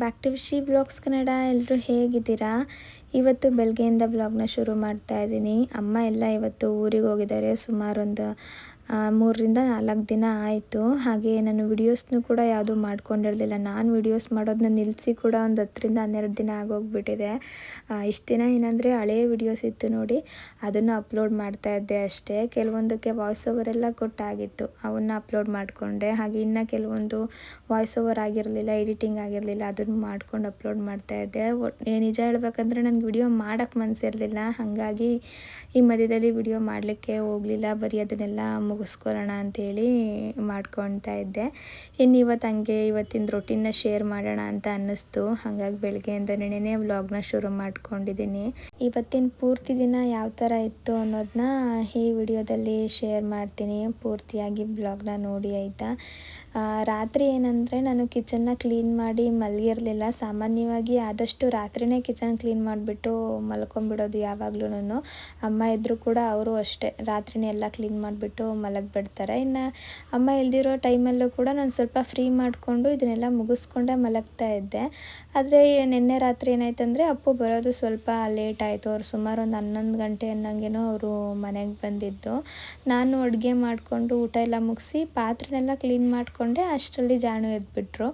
Back to Vishi blogs Kannada. ಎಲ್ಲರೂ ಹೇಗಿದ್ದೀರಾ? ಇವತ್ತು ಬೆಳಗ್ಗೆಯಿಂದ ಬ್ಲಾಗ್ನ ಶುರು ಮಾಡ್ತಾ ಇದ್ದೀನಿ. ಅಮ್ಮ ಎಲ್ಲ ಇವತ್ತು ಊರಿಗೆ ಹೋಗಿದ್ದಾರೆ. ಸುಮಾರು ಒಂದು 3ರಿಂದ 4 ದಿನ ಆಯಿತು. ಹಾಗೆ ನಾನು ವಿಡಿಯೋಸ್ನೂ ಕೂಡ ಯಾವುದೂ ಮಾಡ್ಕೊಂಡಿರಲಿಲ್ಲ. ನಾನು ವಿಡಿಯೋಸ್ ಮಾಡೋದನ್ನ ನಿಲ್ಲಿಸಿ ಕೂಡ ಒಂದು 10ರಿಂದ 12 ದಿನ ಆಗೋಗ್ಬಿಟ್ಟಿದೆ. ಇಷ್ಟು ದಿನ ಏನಂದರೆ ಹಳೆಯ ವಿಡಿಯೋಸ್ ಇತ್ತು ನೋಡಿ, ಅದನ್ನು ಅಪ್ಲೋಡ್ ಮಾಡ್ತಾಯಿದ್ದೆ ಅಷ್ಟೇ. ಕೆಲವೊಂದಕ್ಕೆ ವಾಯ್ಸ್ ಓವರ್ ಎಲ್ಲ ಕೊಟ್ಟಾಗಿತ್ತು, ಅವನ್ನ ಅಪ್ಲೋಡ್ ಮಾಡಿಕೊಂಡೆ. ಹಾಗೆ ಇನ್ನು ಕೆಲವೊಂದು ವಾಯ್ಸ್ ಓವರ್ ಆಗಿರಲಿಲ್ಲ, ಎಡಿಟಿಂಗ್ ಆಗಿರಲಿಲ್ಲ, ಅದನ್ನು ಮಾಡ್ಕೊಂಡು ಅಪ್ಲೋಡ್ ಮಾಡ್ತಾಯಿದ್ದೆ. ನಿಜ ಹೇಳ್ಬೇಕಂದ್ರೆ ನನಗೆ ವಿಡಿಯೋ ಮಾಡೋಕ್ಕೆ ಮನಸ್ಸಿರಲಿಲ್ಲ. ಹಾಗಾಗಿ ಈ ಮಧ್ಯದಲ್ಲಿ ವಿಡಿಯೋ ಮಾಡಲಿಕ್ಕೆ ಹೋಗಲಿಲ್ಲ. ಬರೀ ಅದನ್ನೆಲ್ಲ ಮುಗಿಸ್ಕೊಳ್ಳೋಣ ಅಂಥೇಳಿ ಮಾಡ್ಕೊಳ್ತಾ ಇದ್ದೆ. ಇನ್ನು ಇವತ್ತು ಹಂಗೆ ಇವತ್ತಿನ ರೊಟೀನ್ನ ಶೇರ್ ಮಾಡೋಣ ಅಂತ ಅನ್ನಿಸ್ತು. ಹಾಗಾಗಿ ಬೆಳಗ್ಗೆಯಿಂದನೇ ವ್ಲಾಗ್ನ ಶುರು ಮಾಡ್ಕೊಂಡಿದ್ದೀನಿ. ಇವತ್ತಿನ ಪೂರ್ತಿ ದಿನ ಯಾವ ಥರ ಇತ್ತು ಅನ್ನೋದನ್ನ ಈ ವಿಡಿಯೋದಲ್ಲಿ ಶೇರ್ ಮಾಡ್ತೀನಿ. ಪೂರ್ತಿಯಾಗಿ ಬ್ಲಾಗ್ನ ನೋಡಿ ಆಯಿತಾ. ರಾತ್ರಿ ಏನಂದರೆ ನಾನು ಕಿಚನ್ನ ಕ್ಲೀನ್ ಮಾಡಿ ಮಲಗಿರಲಿಲ್ಲ. ಸಾಮಾನ್ಯವಾಗಿ ಆದಷ್ಟು ರಾತ್ರಿಯೇ ಕಿಚನ್ ಕ್ಲೀನ್ ಮಾಡಿಬಿಟ್ಟು ಮಲ್ಕೊಂಡ್ಬಿಡೋದು ಯಾವಾಗ್ಲೂ. ಅಮ್ಮ ಇದ್ದರೂ ಕೂಡ ಅವರು ಅಷ್ಟೇ ರಾತ್ರಿಯೇ ಎಲ್ಲ ಕ್ಲೀನ್ ಮಾಡಿಬಿಟ್ಟು ಮಲಗಿಬಿಡ್ತಾರೆ. ಇನ್ನು ಅಮ್ಮ ಇಲ್ದಿರೋ ಟೈಮಲ್ಲೂ ಕೂಡ ನಾನು ಸ್ವಲ್ಪ ಫ್ರೀ ಮಾಡಿಕೊಂಡು ಇದನ್ನೆಲ್ಲ ಮುಗಿಸ್ಕೊಂಡೇ ಮಲಗ್ತಾ ಇದ್ದೆ. ಆದರೆ ನಿನ್ನೆ ರಾತ್ರಿ ಏನಾಯ್ತಂದರೆ ಅಪ್ಪು ಬರೋದು ಸ್ವಲ್ಪ ಲೇಟ್ ಆಯಿತು. ಅವ್ರು ಸುಮಾರು ಒಂದು 11 ಗಂಟೆ ಅನ್ನಂಗೇನೋ ಅವರು ಮನೆಗೆ ಬಂದಿದ್ದು. ನಾನು ಅಡುಗೆ ಮಾಡಿಕೊಂಡು ಊಟ ಎಲ್ಲ ಮುಗಿಸಿ ಪಾತ್ರೆನೆಲ್ಲ ಕ್ಲೀನ್ ಮಾಡಿಕೊಂಡೆ. ಅಷ್ಟರಲ್ಲಿ ಜಾನು ಎದ್ಬಿಟ್ರು.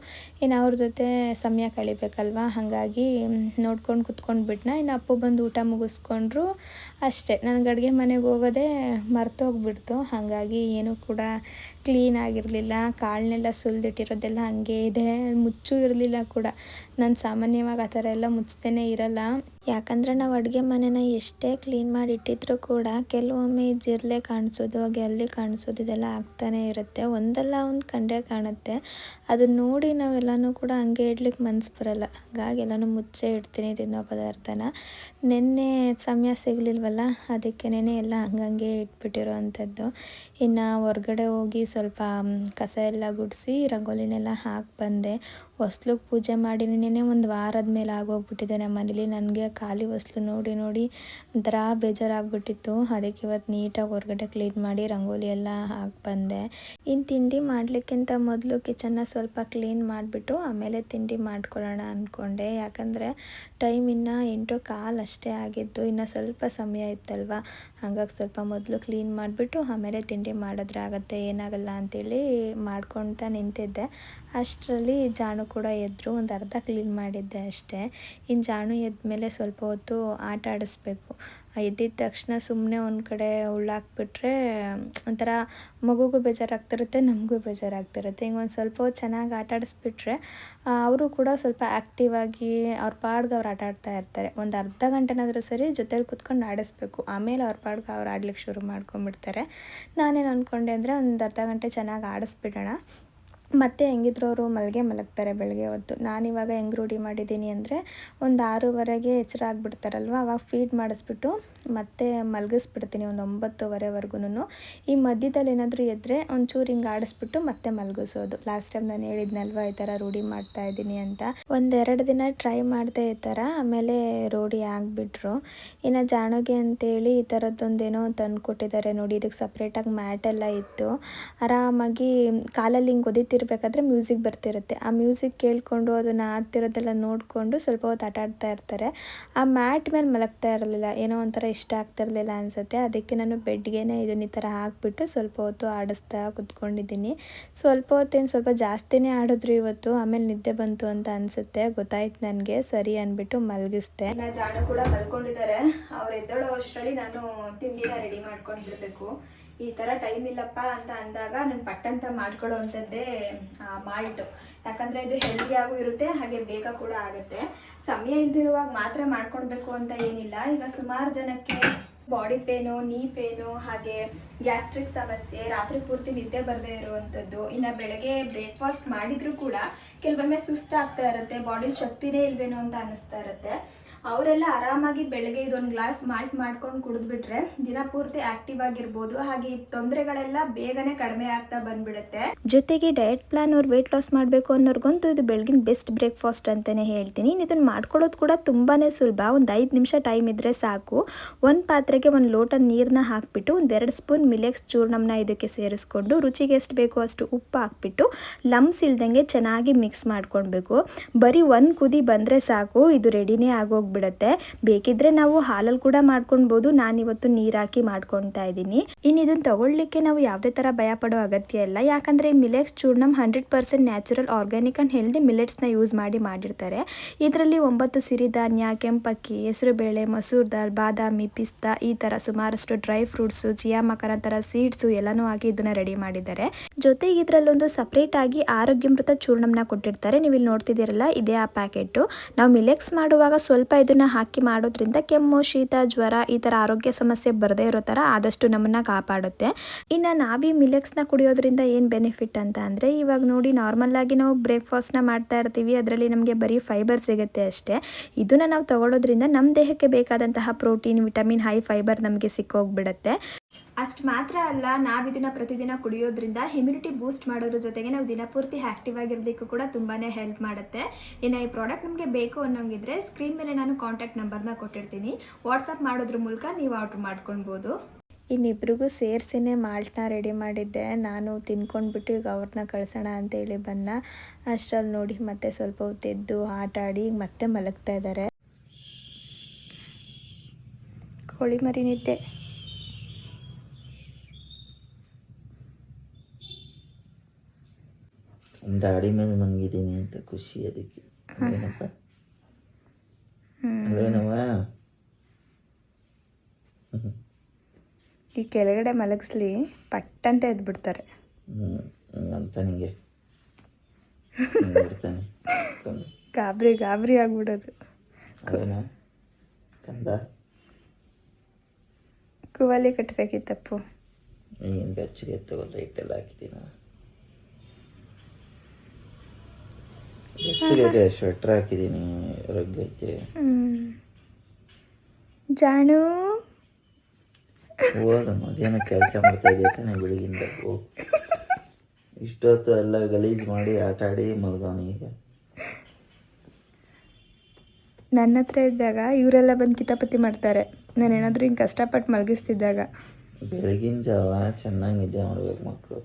ಇನ್ನು ಅವ್ರ ಜೊತೆ ಸಮಯ ಕಳಿಬೇಕಲ್ವ, ಹಾಗಾಗಿ ನೋಡ್ಕೊಂಡು ಕುತ್ಕೊಂಡ್ಬಿಟ್ನ. ಇನ್ನು ಅಪ್ಪು ಬಂದು ಊಟ ಮುಗಿಸ್ಕೊಂಡ್ರು ಅಷ್ಟೇ. ನನಗೆ ಅಡುಗೆ ಮನೆಗೆ ಹೋಗೋದೇ ಮರ್ತೋಗ್ಬಿಡ್ತು. ಹಾಗಾಗಿ ಏನೂ ಕೂಡ ಕ್ಲೀನ್ ಆಗಿರಲಿಲ್ಲ. ಕಾಳನ್ನೆಲ್ಲ ಸುಲಿದಿಟ್ಟಿರೋದೆಲ್ಲ ಹಾಗೆ ಇದೆ, ಮುಚ್ಚೂ ಇರಲಿಲ್ಲ ಕೂಡ. ನಾನು ಸಾಮಾನ್ಯವಾಗಿ ಆ ಥರ ಎಲ್ಲ ಮುಚ್ಚದೇ ಇರಲ್ಲ. ಯಾಕಂದರೆ ನಾವು ಅಡುಗೆ ಮನೆನ ಎಷ್ಟೇ ಕ್ಲೀನ್ ಮಾಡಿ ಇಟ್ಟಿದ್ರೂ ಕೂಡ ಕೆಲವೊಮ್ಮೆ ಜಿರಳೆ ಕಾಣಿಸೋದು, ಹಾಗೆ ಅಲ್ಲಿ ಕಾಣಿಸೋದು, ಇದೆಲ್ಲ ಆಗ್ತಾನೆ ಇರುತ್ತೆ. ಒಂದಲ್ಲ ಒಂದು ಕಂಡೇ ಕಾಣುತ್ತೆ. ಅದನ್ನ ನೋಡಿ ನಾವೆಲ್ಲನೂ ಕೂಡ ಹಂಗೆ ಇಡ್ಲಿಕ್ಕೆ ಮನಸ್ಸು ಬರಲ್ಲ. ಹಾಗಾಗಿ ಎಲ್ಲನೂ ಮುಚ್ಚೇ ಇಡ್ತೀನಿ ತಿನ್ನೋ ಪದಾರ್ಥನ. ನಿನ್ನೆ ಸಮಯ ಸಿಗಲಿಲ್ವಲ್ಲ, ಅದಕ್ಕೇನೆ ಎಲ್ಲ ಹಂಗಂಗೆ ಇಟ್ಬಿಟ್ಟಿರೋ ಅಂಥದ್ದು. ಇನ್ನು ಹೊರ್ಗಡೆ ಹೋಗಿ ಸ್ವಲ್ಪ ಕಸ ಎಲ್ಲ ಗುಡಿಸಿ ರಂಗೋಲಿನೆಲ್ಲ ಹಾಕಿ ಬಂದೆ. ಹೊಸ್ಲಿಗೆ ಪೂಜೆ ಮಾಡಿ ನಿನ್ನೆ ಒಂದು ವಾರದ ಮೇಲೆ ಆಗೋಗ್ಬಿಟ್ಟಿದೆ ನಮ್ಮ ಮನೇಲಿ. ನನಗೆ ಖಾಲಿ ಹೊಸ್ಲು ನೋಡಿ ನೋಡಿ ಒಂಥರ ಬೇಜಾರಾಗ್ಬಿಟ್ಟಿತ್ತು. ಅದಕ್ಕೆ ಇವತ್ತು ನೀಟಾಗಿ ಹೊರಗಡೆ ಕ್ಲೀನ್ ಮಾಡಿ ರಂಗೋಲಿ ಎಲ್ಲ ಹಾಕಿ ಬಂದೆ. ಇನ್ನು ತಿಂಡಿ ಮಾಡಲಿಕ್ಕಿಂತ ಮೊದಲು ಕಿಚನ್ನ ಸ್ವಲ್ಪ ಕ್ಲೀನ್ ಮಾಡಿಬಿಟ್ಟು ಆಮೇಲೆ ತಿಂಡಿ ಮಾಡ್ಕೊಳ್ಳೋಣ ಅಂದ್ಕೊಂಡೆ. ಯಾಕಂದರೆ ಟೈಮ್ ಇನ್ನು 8:15 ಅಷ್ಟೇ ಆಗಿದ್ದು, ಇನ್ನು ಸ್ವಲ್ಪ ಸಮಯ ಇತ್ತಲ್ವ. ಹಾಗಾಗಿ ಸ್ವಲ್ಪ ಮೊದಲು ಕ್ಲೀನ್ ಮಾಡಿಬಿಟ್ಟು ಆಮೇಲೆ ತಿಂಡಿ ಮಾಡಿದ್ರೆ ಆಗುತ್ತೆ, ಏನಾಗಲ್ಲ ಅಂಥೇಳಿ ಮಾಡ್ಕೊಳ್ತಾ ನಿಂತಿದ್ದೆ. ಅಷ್ಟರಲ್ಲಿ ಜಾನು ಕೂಡ ಎದ್ದರು. ಒಂದು ಅರ್ಧ ಕ್ಲೀನ್ ಮಾಡಿದ್ದೆ ಅಷ್ಟೇ. ಇನ್ನು ಜಾನು ಎದ್ದ ಮೇಲೆ ಸ್ವಲ್ಪ ಹೊತ್ತು ಆಟ ಆಡಿಸ್ಬೇಕು. ಎದ್ದಿದ ತಕ್ಷಣ ಸುಮ್ಮನೆ ಒಂದು ಕಡೆ ಉಳ್ಳಾಕ್ಬಿಟ್ರೆ ಒಂಥರ ಮಗುಗೂ ಬೇಜಾರಾಗ್ತಿರುತ್ತೆ, ನಮಗೂ ಬೇಜಾರಾಗ್ತಿರುತ್ತೆ. ಹಿಂಗೆ ಒಂದು ಸ್ವಲ್ಪ ಹೊತ್ತು ಚೆನ್ನಾಗಿ ಆಟ ಆಡಿಸ್ಬಿಟ್ರೆ ಅವರು ಕೂಡ ಸ್ವಲ್ಪ ಆ್ಯಕ್ಟಿವ್ ಆಗಿ ಅವ್ರ ಪಾಡ್ಗೆ ಅವ್ರು ಆಟ ಆಡ್ತಾ ಇರ್ತಾರೆ. ಒಂದು ಅರ್ಧ ಗಂಟೆನಾದರೂ ಸರಿ ಜೊತೆಲಿ ಕುತ್ಕೊಂಡು ಆಡಿಸ್ಬೇಕು. ಆಮೇಲೆ ಅವ್ರ ಪಾಡ್ಗೆ ಅವ್ರು ಆಡ್ಲಿಕ್ಕೆ ಶುರು ಮಾಡ್ಕೊಂಬಿಡ್ತಾರೆ. ನಾನೇನು ಅಂದ್ಕೊಂಡೆ ಅಂದರೆ ಒಂದು ಅರ್ಧ ಗಂಟೆ ಚೆನ್ನಾಗಿ ಆಡಿಸ್ಬಿಡೋಣ, ಮತ್ತೆ ಹೆಂಗಿದ್ರು ಅವರು ಮಲಗ್ತಾರೆ ಬೆಳಗ್ಗೆ ಹೊತ್ತು. ನಾನಿವಾಗ ಹೆಂಗೆ ರೂಢಿ ಮಾಡಿದ್ದೀನಿ ಅಂದರೆ ಒಂದು 6:15ಗೆ ಎಚ್ಚರ ಆಗಿಬಿಡ್ತಾರಲ್ವ, ಅವಾಗ ಫೀಡ್ ಮಾಡಿಸ್ಬಿಟ್ಟು ಮತ್ತೆ ಮಲಗಿಸ್ಬಿಡ್ತೀನಿ ಒಂದು 9:30ವರೆಗೂ. ಈ ಮಧ್ಯದಲ್ಲಿ ಏನಾದರೂ ಎದ್ದರೆ ಒಂಚೂರು ಹಿಂಗೆ ಆಡಿಸ್ಬಿಟ್ಟು ಮತ್ತೆ ಮಲಗಿಸೋದು. ಲಾಸ್ಟ್ ಟೈಮ್ ನಾನು ಹೇಳಿದ್ನಲ್ವ ಈ ಥರ ರೂಢಿ ಮಾಡ್ತಾಯಿದ್ದೀನಿ ಅಂತ. 1-2 ದಿನ ಟ್ರೈ ಮಾಡಿದೆ ಈ ಥರ, ಆಮೇಲೆ ರೂಢಿ ಆಗಿಬಿಟ್ರು. ಇನ್ನು ಜಾಣಗೆ ಅಂತೇಳಿ ಈ ಥರದ್ದೊಂದೇನೋ ತಂದು ಕೊಟ್ಟಿದ್ದಾರೆ ನೋಡಿ. ಇದಕ್ಕೆ ಸಪ್ರೇಟಾಗಿ ಮ್ಯಾಟೆಲ್ಲ ಇತ್ತು. ಆರಾಮಾಗಿ ಕಾಲಲ್ಲಿ ಹಿಂಗೆ ಒದಿತಿರ್ಬೇಕಾದ್ರೆ ಮ್ಯೂಸಿಕ್ ಬರ್ತಿರುತ್ತೆ. ಆ ಮ್ಯೂಸಿಕ್ ಕೇಳಿಕೊಂಡು ಅದನ್ನು ಆಡ್ತಿರೋದೆಲ್ಲ ನೋಡಿಕೊಂಡು ಸ್ವಲ್ಪ ಹೊತ್ತು ಆಟ ಆಡ್ತಾ ಇರ್ತಾರೆ. ಆ ಮ್ಯಾಟ್ ಮೇಲೆ ಮಲಗ್ತಾ ಇರಲಿಲ್ಲ, ಏನೋ ಒಂಥರ ಇಷ್ಟ ಆಗ್ತಿರಲಿಲ್ಲ ಅನಿಸುತ್ತೆ. ಅದಕ್ಕೆ ನಾನು ಬೆಡ್ಗೆ ಇದನ್ನ ಈ ಥರ ಹಾಕಿಬಿಟ್ಟು ಸ್ವಲ್ಪ ಹೊತ್ತು ಆಡಿಸ್ತಾ ಕುತ್ಕೊಂಡಿದ್ದೀನಿ. ಸ್ವಲ್ಪ ಹೊತ್ತೇನು ಸ್ವಲ್ಪ ಜಾಸ್ತಿನೇ ಆಡಿದ್ರು ಇವತ್ತು. ಆಮೇಲೆ ನಿದ್ದೆ ಬಂತು ಅಂತ ಅನಿಸುತ್ತೆ, ಗೊತ್ತಾಯ್ತು ನನಗೆ. ಸರಿ ಅಂದ್ಬಿಟ್ಟು ಮಲಗಿಸ್ದೆ. ಜಾನು ಕೂಡ ಮಲ್ಕೊಂಡಿದ್ದಾರೆ. ಅವ್ರು ಎದ್ದೋಳೋ ಅಷ್ಟರಲ್ಲಿ ನಾನು ತಿಂಡಿನ ರೆಡಿ ಮಾಡ್ಕೊಂಡಿರಬೇಕು. ಈ ಥರ ಟೈಮ್ ಇಲ್ಲಪ್ಪ ಅಂತ ಅಂದಾಗ ನಾನು ಪಟ್ಟಂತ ಮಾಡ್ಕೊಳ್ಳೋ ಅಂಥದ್ದೇ ಮಾಲ್ಟು. ಯಾಕಂದರೆ ಇದು ಹೆಲ್ದಿಯಾಗೂ ಇರುತ್ತೆ, ಹಾಗೆ ಬೇಗ ಕೂಡ ಆಗುತ್ತೆ. ಸಮಯ ಇಲ್ದಿರುವಾಗ ಮಾತ್ರ ಮಾಡ್ಕೊಳ್ಬೇಕು ಅಂತ ಏನಿಲ್ಲ. ಈಗ ಸುಮಾರು ಜನಕ್ಕೆ ಬಾಡಿ ಪೇನು, ನೀ ಪೇನು, ಹಾಗೆ ಗ್ಯಾಸ್ಟ್ರಿಕ್ ಸಮಸ್ಯೆ, ರಾತ್ರಿ ಪೂರ್ತಿ ನಿದ್ದೆ ಬರದೇ ಇರುವಂಥದ್ದು, ಇನ್ನು ಬೆಳಗ್ಗೆ ಬ್ರೇಕ್ಫಾಸ್ಟ್ ಮಾಡಿದರೂ ಕೂಡ ಕೆಲವೊಮ್ಮೆ ಸುಸ್ತಾಗ್ತಾ ಇರುತ್ತೆ, ಬಾಡಿ ಶಕ್ತಿನೇ ಇಲ್ವೇನೋ ಅಂತ ಅನ್ನಿಸ್ತಾ ಇರುತ್ತೆ. ಅವರೆಲ್ಲ ಆರಾಮಾಗಿ ಬೆಳಗ್ಗೆ ಇದೊಂದು ಗ್ಲಾಸ್ ಮಾಲ್ಟ್ ಮಾಡ್ಕೊಂಡು ಕುಡಿದ್ಬಿಟ್ರೆ ದಿನ ಪೂರ್ತಿ ಆಕ್ಟಿವ್ ಆಗಿರ್ಬೋದು. ಹಾಗೆ ಈ ತೊಂದರೆಗಳೆಲ್ಲ ಬೇಗನೆ ಕಡಿಮೆ ಆಗ್ತಾ ಬಂದ್ಬಿಡುತ್ತೆ. ಜೊತೆಗೆ ಡಯಟ್ ಪ್ಲಾನ್ ಅವ್ರು ವೆಯ್ಟ್ ಲಾಸ್ ಮಾಡಬೇಕು ಅನ್ನೋರ್ಗಂತೂ ಇದು ಬೆಳಗಿನ ಬೆಸ್ಟ್ ಬ್ರೇಕ್ಫಾಸ್ಟ್ ಅಂತಲೇ ಹೇಳ್ತೀನಿ. ಇದನ್ನು ಮಾಡ್ಕೊಳ್ಳೋದು ಕೂಡ ತುಂಬಾ ಸುಲಭ. ಒಂದು 5 ನಿಮಿಷ ಟೈಮ್ ಇದ್ದರೆ ಸಾಕು. ಒಂದು ಪಾತ್ರೆಗೆ ಜಾರಿಗೆ ಒಂದು ಲೋಟ ನೀರನ್ನ ಹಾಕಿಬಿಟ್ಟು ಒಂದೆರಡು ಸ್ಪೂನ್ ಮಿಲೆಕ್ಸ್ ಚೂರ್ಣಮ್ನ ಇದಕ್ಕೆ ಸೇರಿಸ್ಕೊಂಡು ರುಚಿಗೆ ಎಷ್ಟು ಬೇಕೋ ಅಷ್ಟು ಉಪ್ಪು ಹಾಕ್ಬಿಟ್ಟು ಲಮ್ಸ್ ಇಲ್ದಂಗೆ ಚೆನ್ನಾಗಿ ಮಿಕ್ಸ್ ಮಾಡ್ಕೊಳ್ಬೇಕು. ಬರೀ ಒಂದು ಕುದಿ ಬಂದರೆ ಸಾಕು, ಇದು ರೆಡಿನೇ ಆಗೋಗ್ಬಿಡುತ್ತೆ. ಬೇಕಿದ್ರೆ ನಾವು ಹಾಲಲ್ಲಿ ಕೂಡ ಮಾಡ್ಕೊಳ್ಬೋದು, ನಾನಿವತ್ತು ನೀರು ಹಾಕಿ ಮಾಡ್ಕೊಳ್ತಾ ಇದ್ದೀನಿ. ಇನ್ನು ಇದನ್ನು ತಗೊಳ್ಳಿಕ್ಕೆ ನಾವು ಯಾವುದೇ ಥರ ಭಯ ಪಡೋ ಅಗತ್ಯ ಇಲ್ಲ, ಯಾಕಂದರೆ ಮಿಲೆಕ್ಸ್ ಚೂರ್ಣಮ್ 100% ನ್ಯಾಚುರಲ್ ಆರ್ಗ್ಯಾನಿಕ್ ಆ್ಯಂಡ್ ಹೆಲ್ದಿ ಮಿಲೆಟ್ಸ್ನ ಯೂಸ್ ಮಾಡಿರ್ತಾರೆ. ಇದರಲ್ಲಿ 9 ಸಿರಿಧಾನ್ಯ, ಕೆಂಪಕ್ಕಿ, ಹೆಸರುಬೇಳೆ, ಮಸೂರ್ ದಾಲ್, ಬಾದಾಮಿ, ಪಿಸ್ತಾ ಈ ಥರ ಸುಮಾರಷ್ಟು ಡ್ರೈ ಫ್ರೂಟ್ಸು, ಚಿಯಾ ಮಕರ ಥರ ಸೀಡ್ಸು ಎಲ್ಲನೂ ಹಾಕಿ ಇದನ್ನು ರೆಡಿ ಮಾಡಿದ್ದಾರೆ. ಜೊತೆಗೆ ಇದರಲ್ಲೊಂದು ಸಪ್ರೇಟ್ ಆಗಿ ಆರೋಗ್ಯಾಮೃತ ಚೂರ್ಣಮ್ನ ಕೊಟ್ಟಿರ್ತಾರೆ. ನೀವು ಇಲ್ಲಿ ನೋಡ್ತಿದ್ದೀರಲ್ಲ, ಇದೇ ಆ ಪ್ಯಾಕೆಟು. ನಾವು ಮಿಲೆಕ್ಸ್ ಮಾಡುವಾಗ ಸ್ವಲ್ಪ ಇದನ್ನು ಹಾಕಿ ಮಾಡೋದ್ರಿಂದ ಕೆಮ್ಮು, ಶೀತ, ಜ್ವರ ಈ ಥರ ಆರೋಗ್ಯ ಸಮಸ್ಯೆ ಬರದೇ ಇರೋ ಥರ ಆದಷ್ಟು ನಮ್ಮನ್ನು ಕಾಪಾಡುತ್ತೆ. ಇನ್ನು ನಾವೀ ಮಿಲೆಕ್ಸ್ನ ಕುಡಿಯೋದ್ರಿಂದ ಏನು ಬೆನಿಫಿಟ್ ಅಂತ ಅಂದರೆ, ಇವಾಗ ನೋಡಿ ನಾರ್ಮಲ್ಲಾಗಿ ನಾವು ಬ್ರೇಕ್ಫಾಸ್ಟ್ನ ಮಾಡ್ತಾ ಇರ್ತೀವಿ, ಅದರಲ್ಲಿ ನಮಗೆ ಬರೀ ಫೈಬರ್ ಸಿಗುತ್ತೆ ಅಷ್ಟೇ. ಇದನ್ನು ನಾವು ತಗೊಳ್ಳೋದ್ರಿಂದ ನಮ್ಮ ದೇಹಕ್ಕೆ ಬೇಕಾದಂತಹ ಪ್ರೋಟೀನ್, ವಿಟಮಿನ್, ಹೈ ಫೈಬರ್ ನಮಗೆ ಸಿಕ್ಕೋಗ್ಬಿಡುತ್ತೆ. ಅಷ್ಟು ಮಾತ್ರ ಅಲ್ಲ, ನಾವು ಇದನ್ನು ಪ್ರತಿದಿನ ಕುಡಿಯೋದ್ರಿಂದ ಇಮ್ಯುನಿಟಿ ಬೂಸ್ಟ್ ಮಾಡೋದ್ರ ಜೊತೆಗೆ ನಾವು ದಿನಪೂರ್ತಿ ಆ್ಯಕ್ಟಿವ್ ಆಗಿರೋದಕ್ಕೂ ಕೂಡ ತುಂಬಾ ಹೆಲ್ಪ್ ಮಾಡುತ್ತೆ. ಇನ್ನು ಈ ಪ್ರಾಡಕ್ಟ್ ನಮಗೆ ಬೇಕು ಅನ್ನೋಂಗಿದ್ರೆ ಸ್ಕ್ರೀನ್ ಮೇಲೆ ನಾನು ಕಾಂಟ್ಯಾಕ್ಟ್ ನಂಬರ್ನ ಕೊಟ್ಟಿರ್ತೀನಿ, ವಾಟ್ಸಪ್ ಮಾಡೋದ್ರ ಮೂಲಕ ನೀವು ಆರ್ಡ್ರ್ ಮಾಡ್ಕೊಳ್ಬೋದು. ಇನ್ನಿಬ್ರಿಗೂ ಸೇರಿಸಿನೇ ಮಾಲ್ಟ್ನ ರೆಡಿ ಮಾಡಿದ್ದೆ. ನಾನು ತಿನ್ಕೊಂಡ್ಬಿಟ್ಟು ಈಗ ಅವ್ರನ್ನ ಕಳ್ಸೋಣ ಅಂತೇಳಿ ಬನ್ನ ಅಷ್ಟರಲ್ಲಿ ನೋಡಿ ಮತ್ತೆ ಸ್ವಲ್ಪ ಹೊತ್ತೆದ್ದು ಆಟ ಆಡಿ ಮತ್ತೆ ಮಲಗ್ತಾ ಇದ್ದಾರೆ. ಕೋಳಿ ಮರಿ ನಿದ್ದೆ. ಗಾಡಿ ಮೇಲೆ ಮಲಗಿದ್ದೀನಿ ಅಂತ ಖುಷಿ ಅದಕ್ಕೆ. ಅಲ್ವೇನವ? ಈ ಕೆಳಗಡೆ ಮಲಗಿಸ್ಲಿ ಪಟ್ಟಂತ ಎದ್ಬಿಡ್ತಾರೆ ಅಂತ ನಿಂಗೆ ಗಾಬರಿ ಆಗ್ಬಿಡೋದು. ಕಂದ ಕುವಲಿ ಕಟ್ಟಬೇಕಿತ್ತಪ್ಪು. ಏನು ಬೆಚ್ಚಗೆ ತಗೊಂಡು ಲೈಟೆಲ್ಲ ಹಾಕಿದ್ದೀನ, ಬೆಚ್ಚಗೆ ಸ್ವೆಟ್ರ್ ಹಾಕಿದ್ದೀನಿ, ರಗ್ಗೈತೆ. ಜಾಣು ಹೋಗ ಮಧ್ಯಾಹ್ನ ಕೆಲಸ ಮಾಡ್ತಾ ಇದೆಯಾ ತಾನೆ ಬೆಳಗಿಂದ. ಇಷ್ಟೊತ್ತು ಎಲ್ಲ ಗಲೀಜು ಮಾಡಿ ಆಟ ಆಡಿ ಮಲ್ಗೋನು. ಈಗ ನನ್ನ ಹತ್ರ ಇದ್ದಾಗ ಇವರೆಲ್ಲ ಬಂದು ಕಿತಾಪತಿ ಮಾಡ್ತಾರೆ, ನಾನು ಏನಾದರೂ ಹಿಂಗೆ ಕಷ್ಟಪಟ್ಟು ಮಲಗಿಸ್ತಿದ್ದಾಗ. ಬೆಳಗಿನ ಜಾವ ಚೆನ್ನಾಗಿ ನಿದ್ದೆ ಮಾಡ್ಬೇಕು ಮಕ್ಕಳು,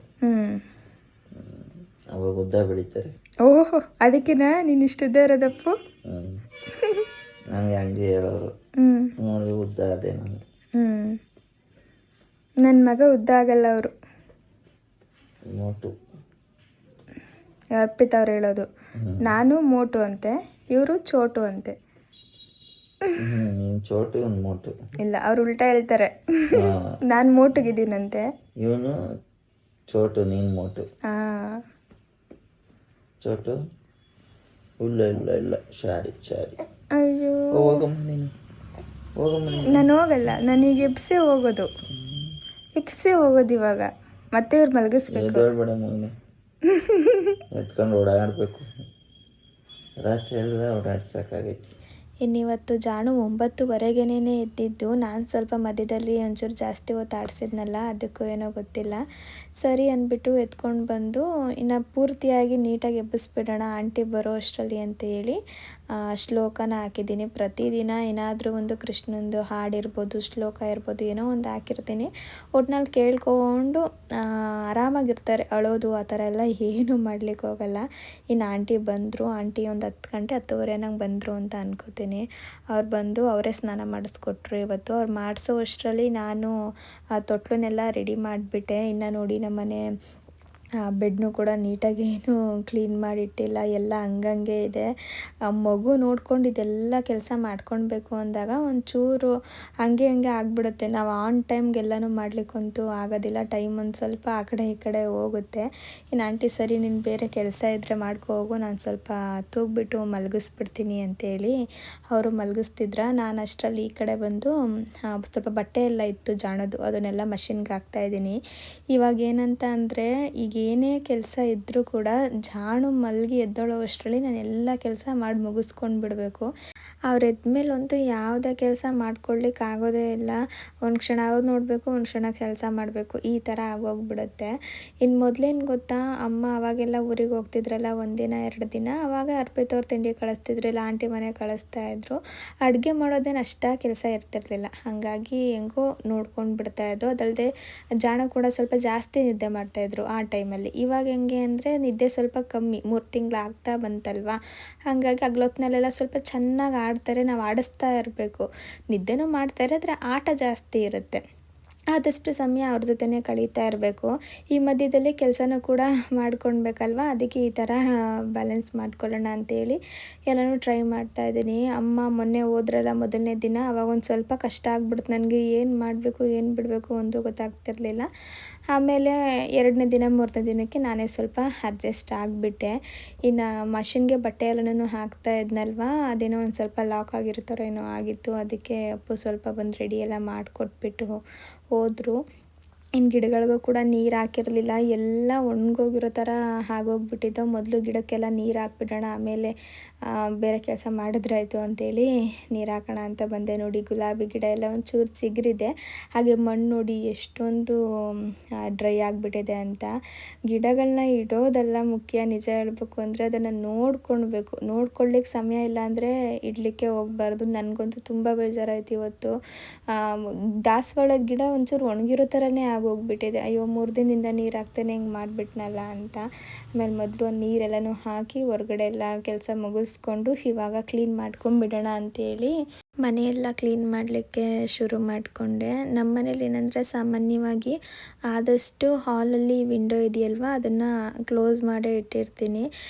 ಅವಾಗ ಉದ್ದ ಬೆಳಿತಾರೆ. ಓಹೋ, ಅದಕ್ಕಿನ ನೀನು ಇಷ್ಟುದ್ದ ಇರೋದಪ್ಪು. ನನಗೆ ಹಂಗೆ ಹೇಳೋರು, ನೋಡಿ ಉದ್ದ ಅದೇ ನಾನು. ನನ್ನ ಮಗ ಉದ್ದ ಆಗಲ್ಲ. ಅವರು ಮೋಟು ಅರ್ಪಿತ್ ಅವ್ರು ಹೇಳೋದು, ನಾನು ಮೋಟು ಅಂತೆ, ಇವರು ಚೋಟು ಅಂತೆ. ನೀನು ಚೋಟು, ಒಂದು ಮೋಟು. ಇಲ್ಲ, ಅವ್ರು ಉಲ್ಟಾ ಹೇಳ್ತಾರೆ. ನಾನು ಮೋಟುಗಿದ್ದೀನಂತೆ, ಇವನು ಚೋಟು, ನೀನು ಮೋಟು. ಚೋಟು ಇಲ್ಲ ಇಲ್ಲ ಇಲ್ಲ, ಶಾರಿ ಶಾರಿ. ಅಯ್ಯೋ ಹೋಗಮ್ಮ ನೀನು, ಹೋಗಮ್ಮ ನೀನು. ನಾನು ಹೋಗಲ್ಲ, ನನಗೆ ಎಬ್ಸೆ ಹೋಗೋದು ಇವಾಗ. ಮತ್ತೆ ಇವ್ರು ಮಲಗಿಸ್ಬೇಕು. ಎದ್ದೇಳ್ಬೇಡ ಮಗನೆ, ಎತ್ಕೊಂಡು ಓಡಾಡಬೇಕು. ರಾತ್ರಿ ಎಲ್ಲ ಓಡಾಡ್ಸೋಕ್ಕಾಗೈತಿ. ಇನ್ನಿವತ್ತು ಜಾಣು 9:30ಗೇನೆ ಎದ್ದಿದ್ದು. ನಾನು ಸ್ವಲ್ಪ ಮಧ್ಯದಲ್ಲಿ ಒಂಚೂರು ಜಾಸ್ತಿ ಹೊತ್ತು ಆಡಿಸಿದ್ನಲ್ಲ, ಅದಕ್ಕೂ ಏನೋ ಗೊತ್ತಿಲ್ಲ. ಸರಿ ಅಂದ್ಬಿಟ್ಟು ಎತ್ಕೊಂಡು ಬಂದು ಇನ್ನು ಪೂರ್ತಿಯಾಗಿ ನೀಟಾಗಿ ಎಬ್ಬಿಸ್ಬಿಡೋಣ ಆಂಟಿ ಬರೋ ಅಷ್ಟರಲ್ಲಿ ಅಂತ ಹೇಳಿ ಶ್ಲೋಕನ ಹಾಕಿದ್ದೀನಿ. ಪ್ರತಿದಿನ ಏನಾದರೂ ಒಂದು ಕೃಷ್ಣಂದು ಹಾಡಿರ್ಬೋದು, ಶ್ಲೋಕ ಇರ್ಬೋದು, ಏನೋ ಒಂದು ಹಾಕಿರ್ತೀನಿ. ಒಟ್ನಲ್ಲಿ ಕೇಳ್ಕೊಂಡು ಆರಾಮಾಗಿರ್ತಾರೆ. ಅಳೋದು ಆ ಥರ ಎಲ್ಲ ಏನೂ ಮಾಡ್ಲಿಕ್ಕೆ ಹೋಗಲ್ಲ. ಇನ್ನು ಆಂಟಿ ಬಂದರು. ಆಂಟಿ ಒಂದು 10 ಗಂಟೆ 10:30 ನಂಗೆ ಬಂದರು ಅಂತ ಅನ್ಕೋತೀನಿ. ಅವ್ರು ಬಂದು ಅವರೇ ಸ್ನಾನ ಮಾಡಿಸ್ಕೊಟ್ರು ಇವತ್ತು. ಅವ್ರು ಮಾಡಿಸೋ ಅಷ್ಟರಲ್ಲಿ ನಾನು ಆ ತೊಟ್ಲನ್ನೆಲ್ಲ ರೆಡಿ ಮಾಡಿಬಿಟ್ಟೆ. ಇನ್ನು ನೋಡಿ ನಮ್ಮನೆ ಬೆಡ್ನು ಕೂಡ ನೀಟಾಗಿ ಏನು ಕ್ಲೀನ್ ಮಾಡಿಟ್ಟಿಲ್ಲ, ಎಲ್ಲ ಹಂಗಂಗೆ ಇದೆ. ಮಗು ನೋಡ್ಕೊಂಡು ಇದೆಲ್ಲ ಕೆಲಸ ಮಾಡ್ಕೊಳ್ಬೇಕು ಅಂದಾಗ ಒಂಚೂರು ಹಂಗೆ ಆಗ್ಬಿಡುತ್ತೆ. ನಾವು ಆನ್ ಟೈಮ್ಗೆಲ್ಲನೂ ಮಾಡ್ಲಿಕ್ಕಂತೂ ಆಗೋದಿಲ್ಲ. ಟೈಮ್ ಒಂದು ಸ್ವಲ್ಪ ಆ ಕಡೆ ಈ ಕಡೆ ಹೋಗುತ್ತೆ. ಇನ್ನು ಆಂಟಿ ಸರಿ ನೀನು ಬೇರೆ ಕೆಲಸ ಇದ್ದರೆ ಮಾಡ್ಕೊ ಹೋಗು, ನಾನು ಸ್ವಲ್ಪ ತೂಗ್ಬಿಟ್ಟು ಮಲಗಿಸ್ಬಿಡ್ತೀನಿ ಅಂತೇಳಿ ಅವರು ಮಲಗಿಸ್ತಿದ್ರ. ನಾನು ಅಷ್ಟರಲ್ಲಿ ಈ ಕಡೆ ಬಂದು ಸ್ವಲ್ಪ ಬಟ್ಟೆ ಎಲ್ಲ ಇತ್ತು ಜಾಣೋದು, ಅದನ್ನೆಲ್ಲ ಮಷಿನ್ಗೆ ಹಾಕ್ತಾಯಿದ್ದೀನಿ. ಇವಾಗ ಏನಂತ ಅಂದರೆ, ಈಗ ಏನೇ ಕೆಲಸ ಇದ್ದರೂ ಕೂಡ ಜಾಣು ಮಲಗಿ ಎದ್ದೊಳ್ಳೋ ಅಷ್ಟರಲ್ಲಿ ನಾನು ಎಲ್ಲ ಕೆಲಸ ಮಾಡಿ ಮುಗಿಸ್ಕೊಂಡು ಬಿಡಬೇಕು. ಅವ್ರು ಎದ್ಮೇಲಂತೂ ಯಾವುದೇ ಕೆಲಸ ಮಾಡ್ಕೊಳ್ಲಿಕ್ಕೆ ಆಗೋದೇ ಇಲ್ಲ. ಒಂದು ಕ್ಷಣ ಅವ್ರು ನೋಡಬೇಕು, ಒಂದು ಕ್ಷಣ ಕೆಲಸ ಮಾಡಬೇಕು, ಈ ಥರ ಆಗೋಗ್ಬಿಡುತ್ತೆ. ಇನ್ನು ಮೊದಲೇನು ಗೊತ್ತಾ, ಅಮ್ಮ ಅವಾಗೆಲ್ಲ ಊರಿಗೆ ಹೋಗ್ತಿದ್ರಲ್ಲ 1 ದಿನ 2 ದಿನ, ಆವಾಗ ಅರ್ಪಿತವ್ರು ತಿಂಡಿ ಕಳಿಸ್ತಿದ್ರು, ಇಲ್ಲ ಆಂಟಿ ಮನೆ ಕಳಿಸ್ತಾಯಿದ್ರು. ಅಡುಗೆ ಮಾಡೋದೇನು ಅಷ್ಟಾಗಿ ಕೆಲಸ ಇರ್ತಿರ್ಲಿಲ್ಲ, ಹಾಗಾಗಿ ಹೆಂಗೋ ನೋಡ್ಕೊಂಡು ಬಿಡ್ತಾಯಿದ್ದು. ಅದಲ್ಲದೆ ಜಾಣ ಕೂಡ ಸ್ವಲ್ಪ ಜಾಸ್ತಿ ನಿದ್ದೆ ಮಾಡ್ತಾಯಿದ್ರು ಆ ಟೈಮಲ್ಲಿ. ಇವಾಗ ಹೆಂಗೆ ಅಂದರೆ ನಿದ್ದೆ ಸ್ವಲ್ಪ ಕಮ್ಮಿ, 3 ತಿಂಗಳು ಆಗ್ತಾ ಬಂತಲ್ವ, ಹಾಗಾಗಿ ಹಗಲೊತ್ತಿನಲ್ಲೆಲ್ಲ ಸ್ವಲ್ಪ ಚೆನ್ನಾಗಿ ಆಡ್ತಾರೆ, ನಾವು ಆಡಿಸ್ತಾ ಇರಬೇಕು. ನಿದ್ದೆನೂ ಮಾಡ್ತಾರೆ, ಆದರೆ ಆಟ ಜಾಸ್ತಿ ಇರುತ್ತೆ. ಆದಷ್ಟು ಸಮಯ ಅವ್ರ ಜೊತೆನೇ ಕಳೀತಾ ಇರಬೇಕು. ಈ ಮಧ್ಯದಲ್ಲಿ ಕೆಲಸನೂ ಕೂಡ ಮಾಡ್ಕೊಳ್ಬೇಕಲ್ವ, ಅದಕ್ಕೆ ಈ ಥರ ಬ್ಯಾಲೆನ್ಸ್ ಮಾಡ್ಕೊಳ್ಳೋಣ ಅಂತೇಳಿ ಎಲ್ಲನೂ ಟ್ರೈ ಮಾಡ್ತಾಯಿದ್ದೀನಿ. ಅಮ್ಮ ಮೊನ್ನೆ ಹೋದ್ರಲ್ಲ ಮೊದಲನೇ ದಿನ, ಅವಾಗ ಒಂದು ಸ್ವಲ್ಪ ಕಷ್ಟ ಆಗ್ಬಿಡ್ತು ನನಗೆ. ಏನು ಮಾಡಬೇಕು ಏನು ಬಿಡಬೇಕು ಒಂದು ಗೊತ್ತಾಗ್ತಿರ್ಲಿಲ್ಲ. ಆಮೇಲೆ 2ನೇ ದಿನ 3ನೇ ದಿನಕ್ಕೆ ನಾನೇ ಸ್ವಲ್ಪ ಅಡ್ಜಸ್ಟ್ ಆಗಿಬಿಟ್ಟೆ. ಇನ್ನು ಮಷಿನ್ಗೆ ಬಟ್ಟೆ ಎಲ್ಲನೂ ಹಾಕ್ತಾ ಇದ್ನಲ್ವ, ಅದೇನೋ ಒಂದು ಸ್ವಲ್ಪ ಲಾಕ್ ಆಗಿರೋ ಥರ ಏನೋ ಆಗಿತ್ತು. ಅದಕ್ಕೆ ಅಪ್ಪು ಸ್ವಲ್ಪ ಬಂದು ರೆಡಿ ಎಲ್ಲ ಮಾಡಿಕೊಟ್ಬಿಟ್ಟು ಹೋದರು. ಇನ್ನು ಗಿಡಗಳಿಗೂ ಕೂಡ ನೀರು ಹಾಕಿರಲಿಲ್ಲ, ಎಲ್ಲ ಒಣಗೋಗಿರೋ ಥರ ಆಗೋಗ್ಬಿಟ್ಟಿದ್ದು. ಮೊದಲು ಗಿಡಕ್ಕೆಲ್ಲ ನೀರು ಹಾಕ್ಬಿಡೋಣ, ಆಮೇಲೆ ಬೇರೆ ಕೆಲಸ ಮಾಡಿದ್ರಾಯ್ತು ಅಂತೇಳಿ ನೀರು ಹಾಕೋಣ ಅಂತ ಬಂದೆ. ನೋಡಿ ಗುಲಾಬಿ ಗಿಡ ಎಲ್ಲ ಒಂಚೂರು ಚಿಗುರಿದೆ, ಹಾಗೆ ಮಣ್ಣು ನೋಡಿ ಎಷ್ಟೊಂದು ಡ್ರೈ ಆಗಿಬಿಟ್ಟಿದೆ ಅಂತ. ಗಿಡಗಳನ್ನ ಇಡೋದೆಲ್ಲ ಮುಖ್ಯ, ನಿಜ ಹೇಳಬೇಕು ಅಂದರೆ ಅದನ್ನು ನೋಡ್ಕೊಳ್ಳಿಕ್ಕೆ ಸಮಯ ಇಲ್ಲ ಅಂದರೆ ಇಡಲಿಕ್ಕೆ ಹೋಗಬಾರ್ದು. ನನಗಂತೂ ತುಂಬ ಬೇಜಾರಾಯ್ತು ಇವತ್ತು. ದಾಸವಾಳದ ಗಿಡ ಒಂಚೂರು ಒಣಗಿರೋ ಥರನೇ ಆಗೋಗ್ಬಿಟ್ಟಿದೆ. ಅಯ್ಯೋ 3 ದಿನದಿಂದ ನೀರು ಹಾಕ್ತೇನೆ ಹಿಂಗೆ ಮಾಡಿಬಿಟ್ನಲ್ಲ ಅಂತ. ಆಮೇಲೆ ಮೊದಲು ನೀರೆಲ್ಲನೂ ಹಾಕಿ ಹೊರಗಡೆ ಎಲ್ಲ ಕೆಲಸ ಮುಗಿಸ್ಕೊಂಡು ಇವಾಗ ಕ್ಲೀನ್ ಮಾಡ್ಕೊಂಬಿಡೋಣ ಅಂತೇಳಿ ಮನೆಯೆಲ್ಲ ಕ್ಲೀನ್ ಮಾಡಲಿಕ್ಕೆ ಶುರು ಮಾಡಿಕೊಂಡೆ. ನಮ್ಮ ಮನೇಲಿ ಏನಂದರೆ ಸಾಮಾನ್ಯವಾಗಿ ಆದಷ್ಟು ಹಾಲಲ್ಲಿ ವಿಂಡೋ ಇದೆಯಲ್ವ, ಅದನ್ನು ಕ್ಲೋಸ್ ಮಾಡೇ ಇಟ್ಟಿರ್ತೀನಿ.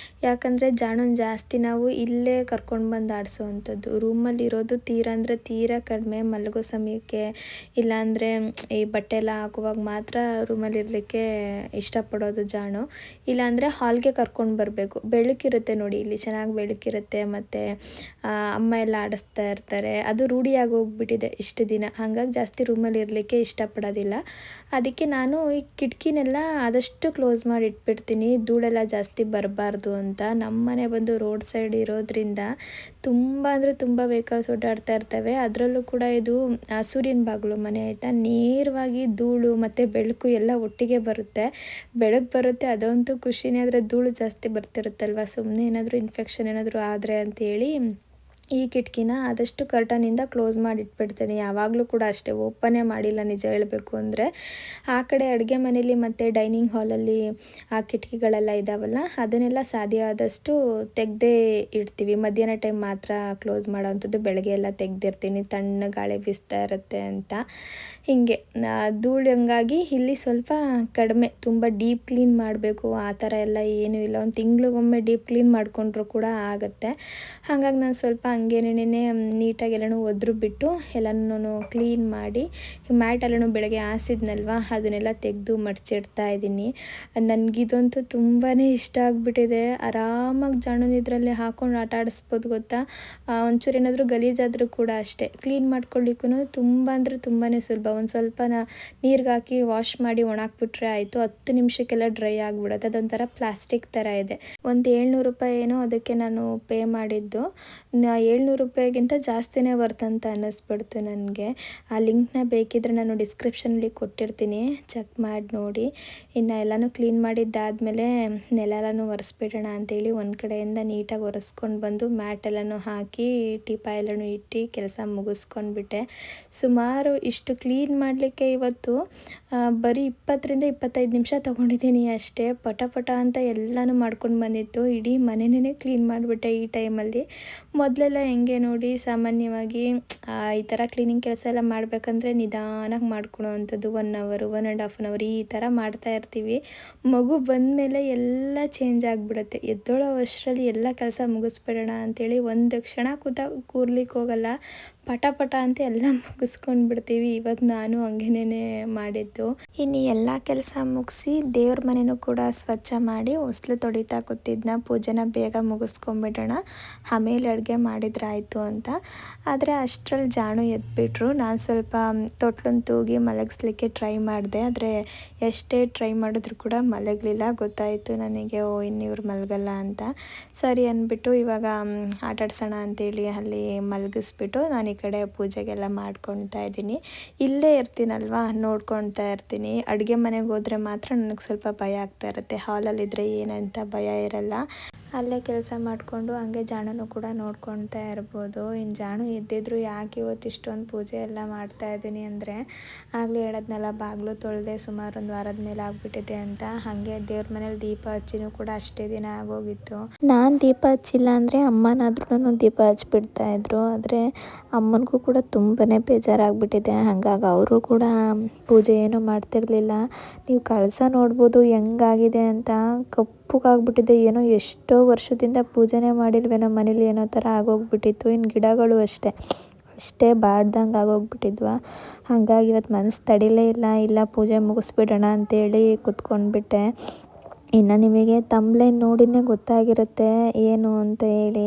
ಯಾಕಂದರೆ ಜಾಣನ ಜಾಸ್ತಿ ನಾವು ಇಲ್ಲೇ ಕರ್ಕೊಂಡು ಬಂದು ಆಡಿಸೋವಂಥದ್ದು. ರೂಮಲ್ಲಿರೋದು ತೀರಾ ಕಡಿಮೆ, ಮಲಗೋ ಸಮಯಕ್ಕೆ ಇಲ್ಲಾಂದರೆ ಈ ಬಟ್ಟೆ ಎಲ್ಲ ಹಾಕುವಾಗ ಮಾತ್ರ ರೂಮಲ್ಲಿರಲಿಕ್ಕೆ ಇಷ್ಟಪಡೋದು ಜಾಣು. ಇಲ್ಲಾಂದರೆ ಹಾಲ್ಗೆ ಕರ್ಕೊಂಡು ಬರಬೇಕು. ಬೆಳಕಿರುತ್ತೆ ನೋಡಿ, ಇಲ್ಲಿ ಚೆನ್ನಾಗಿ ಬೆಳಕಿರುತ್ತೆ, ಮತ್ತು ಅಮ್ಮ ಎಲ್ಲ ಆಡಿಸ್ತಾ ಇರ್ತಾರೆ. ಅದು ರೂಢಿಯಾಗಿ ಹೋಗ್ಬಿಟ್ಟಿದೆ ಇಷ್ಟು ದಿನ, ಹಾಗಾಗಿ ಜಾಸ್ತಿ ರೂಮಲ್ಲಿ ಇರಲಿಕ್ಕೆ ಇಷ್ಟಪಡೋದಿಲ್ಲ. ಅದಕ್ಕೆ ನಾನು ಈ ಕಿಟಕಿನೆಲ್ಲ ಆದಷ್ಟು ಕ್ಲೋಸ್ ಮಾಡಿ ಇಟ್ಬಿಡ್ತೀನಿ, ಧೂಳೆಲ್ಲ ಜಾಸ್ತಿ ಬರಬಾರ್ದು ಅಂತ. ನಮ್ಮ ಮನೆ ಬಂದು ರೋಡ್ ಸೈಡ್ ಇರೋದ್ರಿಂದ ತುಂಬ ಅಂದರೆ ತುಂಬ ವೆಹಿಕಲ್ಸ್ ಓಡಾಡ್ತಾ ಇರ್ತವೆ. ಅದರಲ್ಲೂ ಕೂಡ ಇದು ಸೂರ್ಯನ ಬಾಗಿಲು ಮನೆ ಆಯಿತಾ, ನೇರವಾಗಿ ಧೂಳು ಮತ್ತು ಬೆಳಕು ಎಲ್ಲ ಒಟ್ಟಿಗೆ ಬರುತ್ತೆ. ಬೆಳಕು ಬರುತ್ತೆ ಅದಂತೂ ಖುಷಿನೇ, ಆದರೆ ಧೂಳು ಜಾಸ್ತಿ ಬರ್ತಿರುತ್ತಲ್ವ, ಸುಮ್ಮನೆ ಏನಾದರೂ ಇನ್ಫೆಕ್ಷನ್ ಏನಾದರೂ ಆದರೆ ಅಂತೇಳಿ ಈ ಕಿಟಕಿನ ಆದಷ್ಟು ಕರ್ಟನಿಂದ ಕ್ಲೋಸ್ ಮಾಡಿ ಇಟ್ಬಿಡ್ತೀನಿ. ಯಾವಾಗಲೂ ಕೂಡ ಅಷ್ಟೇ, ಓಪನೇ ಮಾಡಿಲ್ಲ ನಿಜ ಹೇಳಬೇಕು ಅಂದರೆ. ಆ ಕಡೆ ಅಡುಗೆ ಮನೇಲಿ ಮತ್ತು ಡೈನಿಂಗ್ ಹಾಲಲ್ಲಿ ಆ ಕಿಟಕಿಗಳೆಲ್ಲ ಇದ್ದಾವಲ್ಲ, ಅದನ್ನೆಲ್ಲ ಸಾಧ್ಯ ಆದಷ್ಟು ತೆಗೆದೇ ಇಡ್ತೀವಿ. ಮಧ್ಯಾಹ್ನ ಟೈಮ್ ಮಾತ್ರ ಕ್ಲೋಸ್ ಮಾಡೋವಂಥದ್ದು, ಬೆಳಗ್ಗೆ ಎಲ್ಲ ತೆಗೆದಿರ್ತೀನಿ, ತಣ್ಣ ಗಾಳಿ ಬೀಸ್ತಾ ಇರುತ್ತೆ ಅಂತ. ಹೀಗೆ ಧೂಳು ಹಂಗಾಗಿ ಇಲ್ಲಿ ಸ್ವಲ್ಪ ಕಡಿಮೆ. ತುಂಬ ಡೀಪ್ ಕ್ಲೀನ್ ಮಾಡಬೇಕು ಆ ಥರ ಎಲ್ಲ ಏನೂ ಇಲ್ಲ, ಒಂದು ತಿಂಗಳಿಗೊಮ್ಮೆ ಡೀಪ್ ಕ್ಲೀನ್ ಮಾಡಿಕೊಂಡ್ರೂ ಕೂಡ ಆಗುತ್ತೆ. ಹಾಗಾಗಿ ನಾನು ಸ್ವಲ್ಪ ಹಂಗೇನೇ ನೀಟಾಗಿ ಎಲ್ಲನೂ ಒದ್ರು ಬಿಟ್ಟು ಎಲ್ಲನೂ ಕ್ಲೀನ್ ಮಾಡಿ, ಮ್ಯಾಟ್ ಎಲ್ಲನೂ ಬೆಳಗ್ಗೆ ಹಾಸಿದ್ನಲ್ವ ಅದನ್ನೆಲ್ಲ ತೆಗೆದು ಮಡಚಿಡ್ತಾ ಇದ್ದೀನಿ. ನನಗಿದಂತೂ ತುಂಬಾ ಇಷ್ಟ ಆಗಿಬಿಟ್ಟಿದೆ. ಆರಾಮಾಗಿ ಜಾಣನ ಇದರಲ್ಲಿ ಹಾಕ್ಕೊಂಡು ಆಟ ಆಡಿಸ್ಬೋದು ಗೊತ್ತಾ. ಒಂಚೂರು ಏನಾದರೂ ಗಲೀಜಾದರೂ ಕೂಡ ಅಷ್ಟೇ, ಕ್ಲೀನ್ ಮಾಡ್ಕೊಳ್ಳಿಕ್ಕೂ ತುಂಬ ಅಂದರೆ ತುಂಬಾ ಸುಲಭ. ಒಂದು ಸ್ವಲ್ಪ ನೀರಿಗೆ ಹಾಕಿ ವಾಶ್ ಮಾಡಿ ಒಣಾಕ್ಬಿಟ್ರೆ ಆಯಿತು, 10 ನಿಮಿಷಕ್ಕೆಲ್ಲ ಡ್ರೈ ಆಗಿಬಿಡುತ್ತೆ. ಅದೊಂಥರ ಪ್ಲಾಸ್ಟಿಕ್ ಥರ ಇದೆ. ಒಂದು 700 ರೂಪಾಯಿ ಏನೋ ಅದಕ್ಕೆ ನಾನು ಪೇ ಮಾಡಿದ್ದು. 700 ರೂಪಾಯಿಗಿಂತ ಜಾಸ್ತಿನೇ ವರ್ತ್ ಅಂತ ಅನ್ನಿಸ್ಬಿಡ್ತು ನನಗೆ. ಆ ಲಿಂಕ್ನ ಬೇಕಿದ್ರೆ ನಾನು ಡಿಸ್ಕ್ರಿಪ್ಷನಲ್ಲಿ ಕೊಟ್ಟಿರ್ತೀನಿ, ಚೆಕ್ ಮಾಡಿ ನೋಡಿ. ಇನ್ನು ಎಲ್ಲನೂ ಕ್ಲೀನ್ ಮಾಡಿದ್ದಾದಮೇಲೆ ನೆಲ ಎಲ್ಲನೂ ಒರೆಸ್ಬಿಡೋಣ ಅಂತೇಳಿ ಒಂದು ಕಡೆಯಿಂದ ನೀಟಾಗಿ ಒರೆಸ್ಕೊಂಡು ಬಂದು ಮ್ಯಾಟ್ ಎಲ್ಲನೂ ಹಾಕಿ ಟೀಪ ಎಲ್ಲನೂ ಇಟ್ಟು ಕೆಲಸ ಮುಗಿಸ್ಕೊಂಡ್ಬಿಟ್ಟೆ. ಸುಮಾರು ಇಷ್ಟು ಕ್ಲೀನ್ ಮಾಡಲಿಕ್ಕೆ ಇವತ್ತು ಬರೀ 20-25 ನಿಮಿಷ ತೊಗೊಂಡಿದ್ದೀನಿ ಅಷ್ಟೇ. ಪಟ ಅಂತ ಎಲ್ಲನೂ ಮಾಡ್ಕೊಂಡು ಬಂದಿತ್ತು. ಇಡೀ ಮನೆಯೇ ಕ್ಲೀನ್ ಮಾಡಿಬಿಟ್ಟೆ ಈ ಟೈಮಲ್ಲಿ. ಮೊದಲೆಲ್ಲ ಹೆಂಗೆ ನೋಡಿ, ಸಾಮಾನ್ಯವಾಗಿ ಈ ಥರ ಕ್ಲೀನಿಂಗ್ ಕೆಲಸ ಎಲ್ಲ ಮಾಡಬೇಕಂದ್ರೆ ನಿಧಾನಕ್ಕೆ ಮಾಡ್ಕೊಳೋ ಅಂಥದ್ದು, 1 ಅವರು 1.5 ಅವರ್ ಈ ಥರ ಮಾಡ್ತಾ ಇರ್ತೀವಿ. ಮಗು ಬಂದಮೇಲೆ ಎಲ್ಲ ಚೇಂಜ್ ಆಗಿಬಿಡುತ್ತೆ. ಎದ್ದೋಳೋ ಅಷ್ಟರಲ್ಲಿ ಎಲ್ಲ ಕೆಲಸ ಮುಗಿಸ್ಬಿಡೋಣ ಅಂಥೇಳಿ ಒಂದು ಕ್ಷಣ ಕೂರ್ಲಿಕ್ಕೆ ಹೋಗಲ್ಲ. ಪಟ ಪಟ ಅಂತ ಎಲ್ಲ ಮುಗಿಸ್ಕೊಂಡು ಬಿಡ್ತೀವಿ. ಇವತ್ತು ನಾನು ಹಂಗೇನೇ ಮಾಡಿದ್ದು. ಇನ್ನು ಎಲ್ಲ ಕೆಲಸ ಮುಗಿಸಿ ದೇವ್ರ ಮನೆಯೂ ಕೂಡ ಸ್ವಚ್ಛ ಮಾಡಿ ಹೊಸ್ಲು ತೊಳಿತಾ ಕೂತಿದ್ನ. ಪೂಜೆನ ಬೇಗ ಮುಗಿಸ್ಕೊಂಡ್ಬಿಡೋಣ, ಆಮೇಲೆ ಅಡುಗೆ ಮಾಡಿದ್ರಾಯ್ತು ಅಂತ. ಆದರೆ ಅಷ್ಟರಲ್ಲಿ ಜಾಣು ಎದ್ಬಿಟ್ರು. ನಾನು ಸ್ವಲ್ಪ ತೊಟ್ಲನ್ನು ತೂಗಿ ಮಲಗಿಸ್ಲಿಕ್ಕೆ ಟ್ರೈ ಮಾಡಿದೆ. ಆದರೆ ಎಷ್ಟೇ ಟ್ರೈ ಮಾಡಿದ್ರು ಕೂಡ ಮಲಗಲಿಲ್ಲ. ಗೊತ್ತಾಯಿತು ನನಗೆ, ಓ ಇನ್ನು ಇವ್ರು ಮಲಗಲ್ಲ ಅಂತ. ಸರಿ ಅಂದ್ಬಿಟ್ಟು ಇವಾಗ ಆಟಾಡ್ಸೋಣ ಅಂತೇಳಿ ಅಲ್ಲಿ ಮಲಗಿಸ್ಬಿಟ್ಟು ನಾನು ಈ ಕಡೆ ಪೂಜೆಗೆಲ್ಲ ಮಾಡ್ಕೊಳ್ತಾ ಇದ್ದೀನಿ. ಇಲ್ಲೇ ಇರ್ತೀನಲ್ವಾ, ನೋಡ್ಕೊಳ್ತಾ ಇರ್ತೀನಿ. ಅಡುಗೆ ಮನೆಗೆ ಹೋದರೆ ಮಾತ್ರ ನನಗೆ ಸ್ವಲ್ಪ ಭಯ ಆಗ್ತಾ ಇರುತ್ತೆ. ಹಾಲಲ್ಲಿದ್ದರೆ ಏನಂತ ಭಯ ಇರಲ್ಲ. ಅಲ್ಲೇ ಕೆಲಸ ಮಾಡಿಕೊಂಡು ಹಂಗೆ ಜಾಣನು ಕೂಡ ನೋಡ್ಕೊಳ್ತಾ ಇರ್ಬೋದು. ಇನ್ನು ಜಾಣು ಎದ್ದಿದ್ರು ಯಾಕೆ ಇವತ್ತು ಇಷ್ಟೊಂದು ಪೂಜೆ ಎಲ್ಲ ಮಾಡ್ತಾ ಇದ್ದೀನಿ ಅಂದರೆ, ಆಗಲೇ ಹೇಳೋದ್ನೆಲ್ಲ ಬಾಗಿಲು ತೊಳೆದೆ ಸುಮಾರು ಒಂದು ವಾರದ ಮೇಲೆ ಆಗಿಬಿಟ್ಟಿದೆ ಅಂತ. ಹಾಗೆ ದೇವ್ರ ಮನೇಲಿ ದೀಪ ಹಚ್ಚಿನೂ ಕೂಡ ಅಷ್ಟೇ ದಿನ ಆಗೋಗಿತ್ತು. ನಾನು ದೀಪ ಹಚ್ಚಿಲ್ಲ ಅಂದರೆ ಅಮ್ಮನಾದ್ರೂ ದೀಪ ಹಚ್ಬಿಡ್ತಾಯಿದ್ರು. ಆದರೆ ಅಮ್ಮನಿಗೂ ಕೂಡ ತುಂಬಾ ಬೇಜಾರಾಗ್ಬಿಟ್ಟಿದೆ. ಹಾಗಾಗಿ ಅವರು ಕೂಡ ಪೂಜೆ ಏನೂ ಮಾಡ್ತಿರ್ಲಿಲ್ಲ. ನೀವು ಕಳಸ ನೋಡ್ಬೋದು ಹೆಂಗಾಗಿದೆ ಅಂತ, ಕಪ್ಪಗಾಗ್ಬಿಟ್ಟಿದೆ. ಏನೋ ಎಷ್ಟೋ ವರ್ಷದಿಂದ ಪೂಜೆನೇ ಮಾಡಿಲ್ವೇನೋ ಮನೇಲಿ ಏನೋ ಥರ ಆಗೋಗ್ಬಿಟ್ಟಿತ್ತು. ಇನ್ನು ಗಿಡಗಳು ಅಷ್ಟೇ ಬಾಡ್ದಂಗೆ ಆಗೋಗ್ಬಿಟ್ಟಿದ್ವ. ಹಾಗಾಗಿ ಇವತ್ತು ಮನಸ್ಸು ತಡಿಲೇ ಇಲ್ಲ ಪೂಜೆ ಮುಗಿಸ್ಬಿಡೋಣ ಅಂತೇಳಿ ಕೂತ್ಕೊಂಡ್ಬಿಟ್ಟೆ. ಇನ್ನು ನಿಮಗೆ ತಮ್ಲೈನ್ ನೋಡಿನೇ ಗೊತ್ತಾಗಿರುತ್ತೆ ಏನು ಅಂತ ಹೇಳಿ.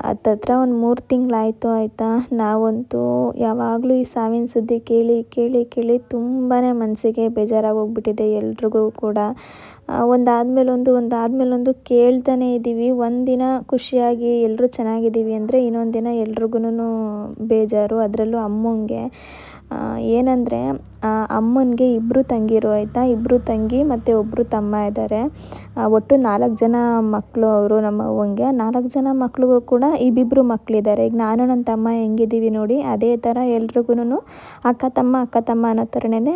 ಹತ್ತತ್ರ ಒಂದು 3 ತಿಂಗಳಾಯಿತು ಆಯಿತಾ. ನಾವಂತೂ ಯಾವಾಗಲೂ ಈ ಸಾವಿನ ಸುದ್ದಿ ಕೇಳಿ ತುಂಬಾ ಮನಸ್ಸಿಗೆ ಬೇಜಾರಾಗೋಗ್ಬಿಟ್ಟಿದೆ ಎಲ್ರಿಗೂ ಕೂಡ. ಒಂದಾದ್ಮೇಲೊಂದು ಕೇಳ್ತಾನೆ ಇದ್ದೀವಿ. ಒಂದಿನ ಖುಷಿಯಾಗಿ ಎಲ್ಲರೂ ಚೆನ್ನಾಗಿದ್ದೀವಿ ಅಂದರೆ ಇನ್ನೊಂದು ದಿನ ಎಲ್ರಿಗೂ ಬೇಜಾರು. ಅದರಲ್ಲೂ ಅಮ್ಮಂಗೆ ಏನಂದರೆ, ಅಮ್ಮನಿಗೆ 2 ತಂಗಿರು ಆಯಿತಾ. 2 ತಂಗಿ ಮತ್ತು ಒಬ್ಬರು ತಮ್ಮ ಇದ್ದಾರೆ. ಒಟ್ಟು 4 ಜನ ಮಕ್ಕಳು ಅವರು ನಮ್ಮ ಅವ್ವಂಗೆ. 4 ಜನ ಮಕ್ಳಿಗೂ ಕೂಡ ಇಬ್ಬಿಬ್ಬರು ಮಕ್ಕಳಿದ್ದಾರೆ. ಈಗ ನಾನು ನನ್ನ ತಮ್ಮ ಹೆಂಗಿದ್ದೀವಿ ನೋಡಿ, ಅದೇ ಥರ ಎಲ್ರಿಗೂ ಅಕ್ಕ ತಮ್ಮ ಅನ್ನೋ ಥರನೇ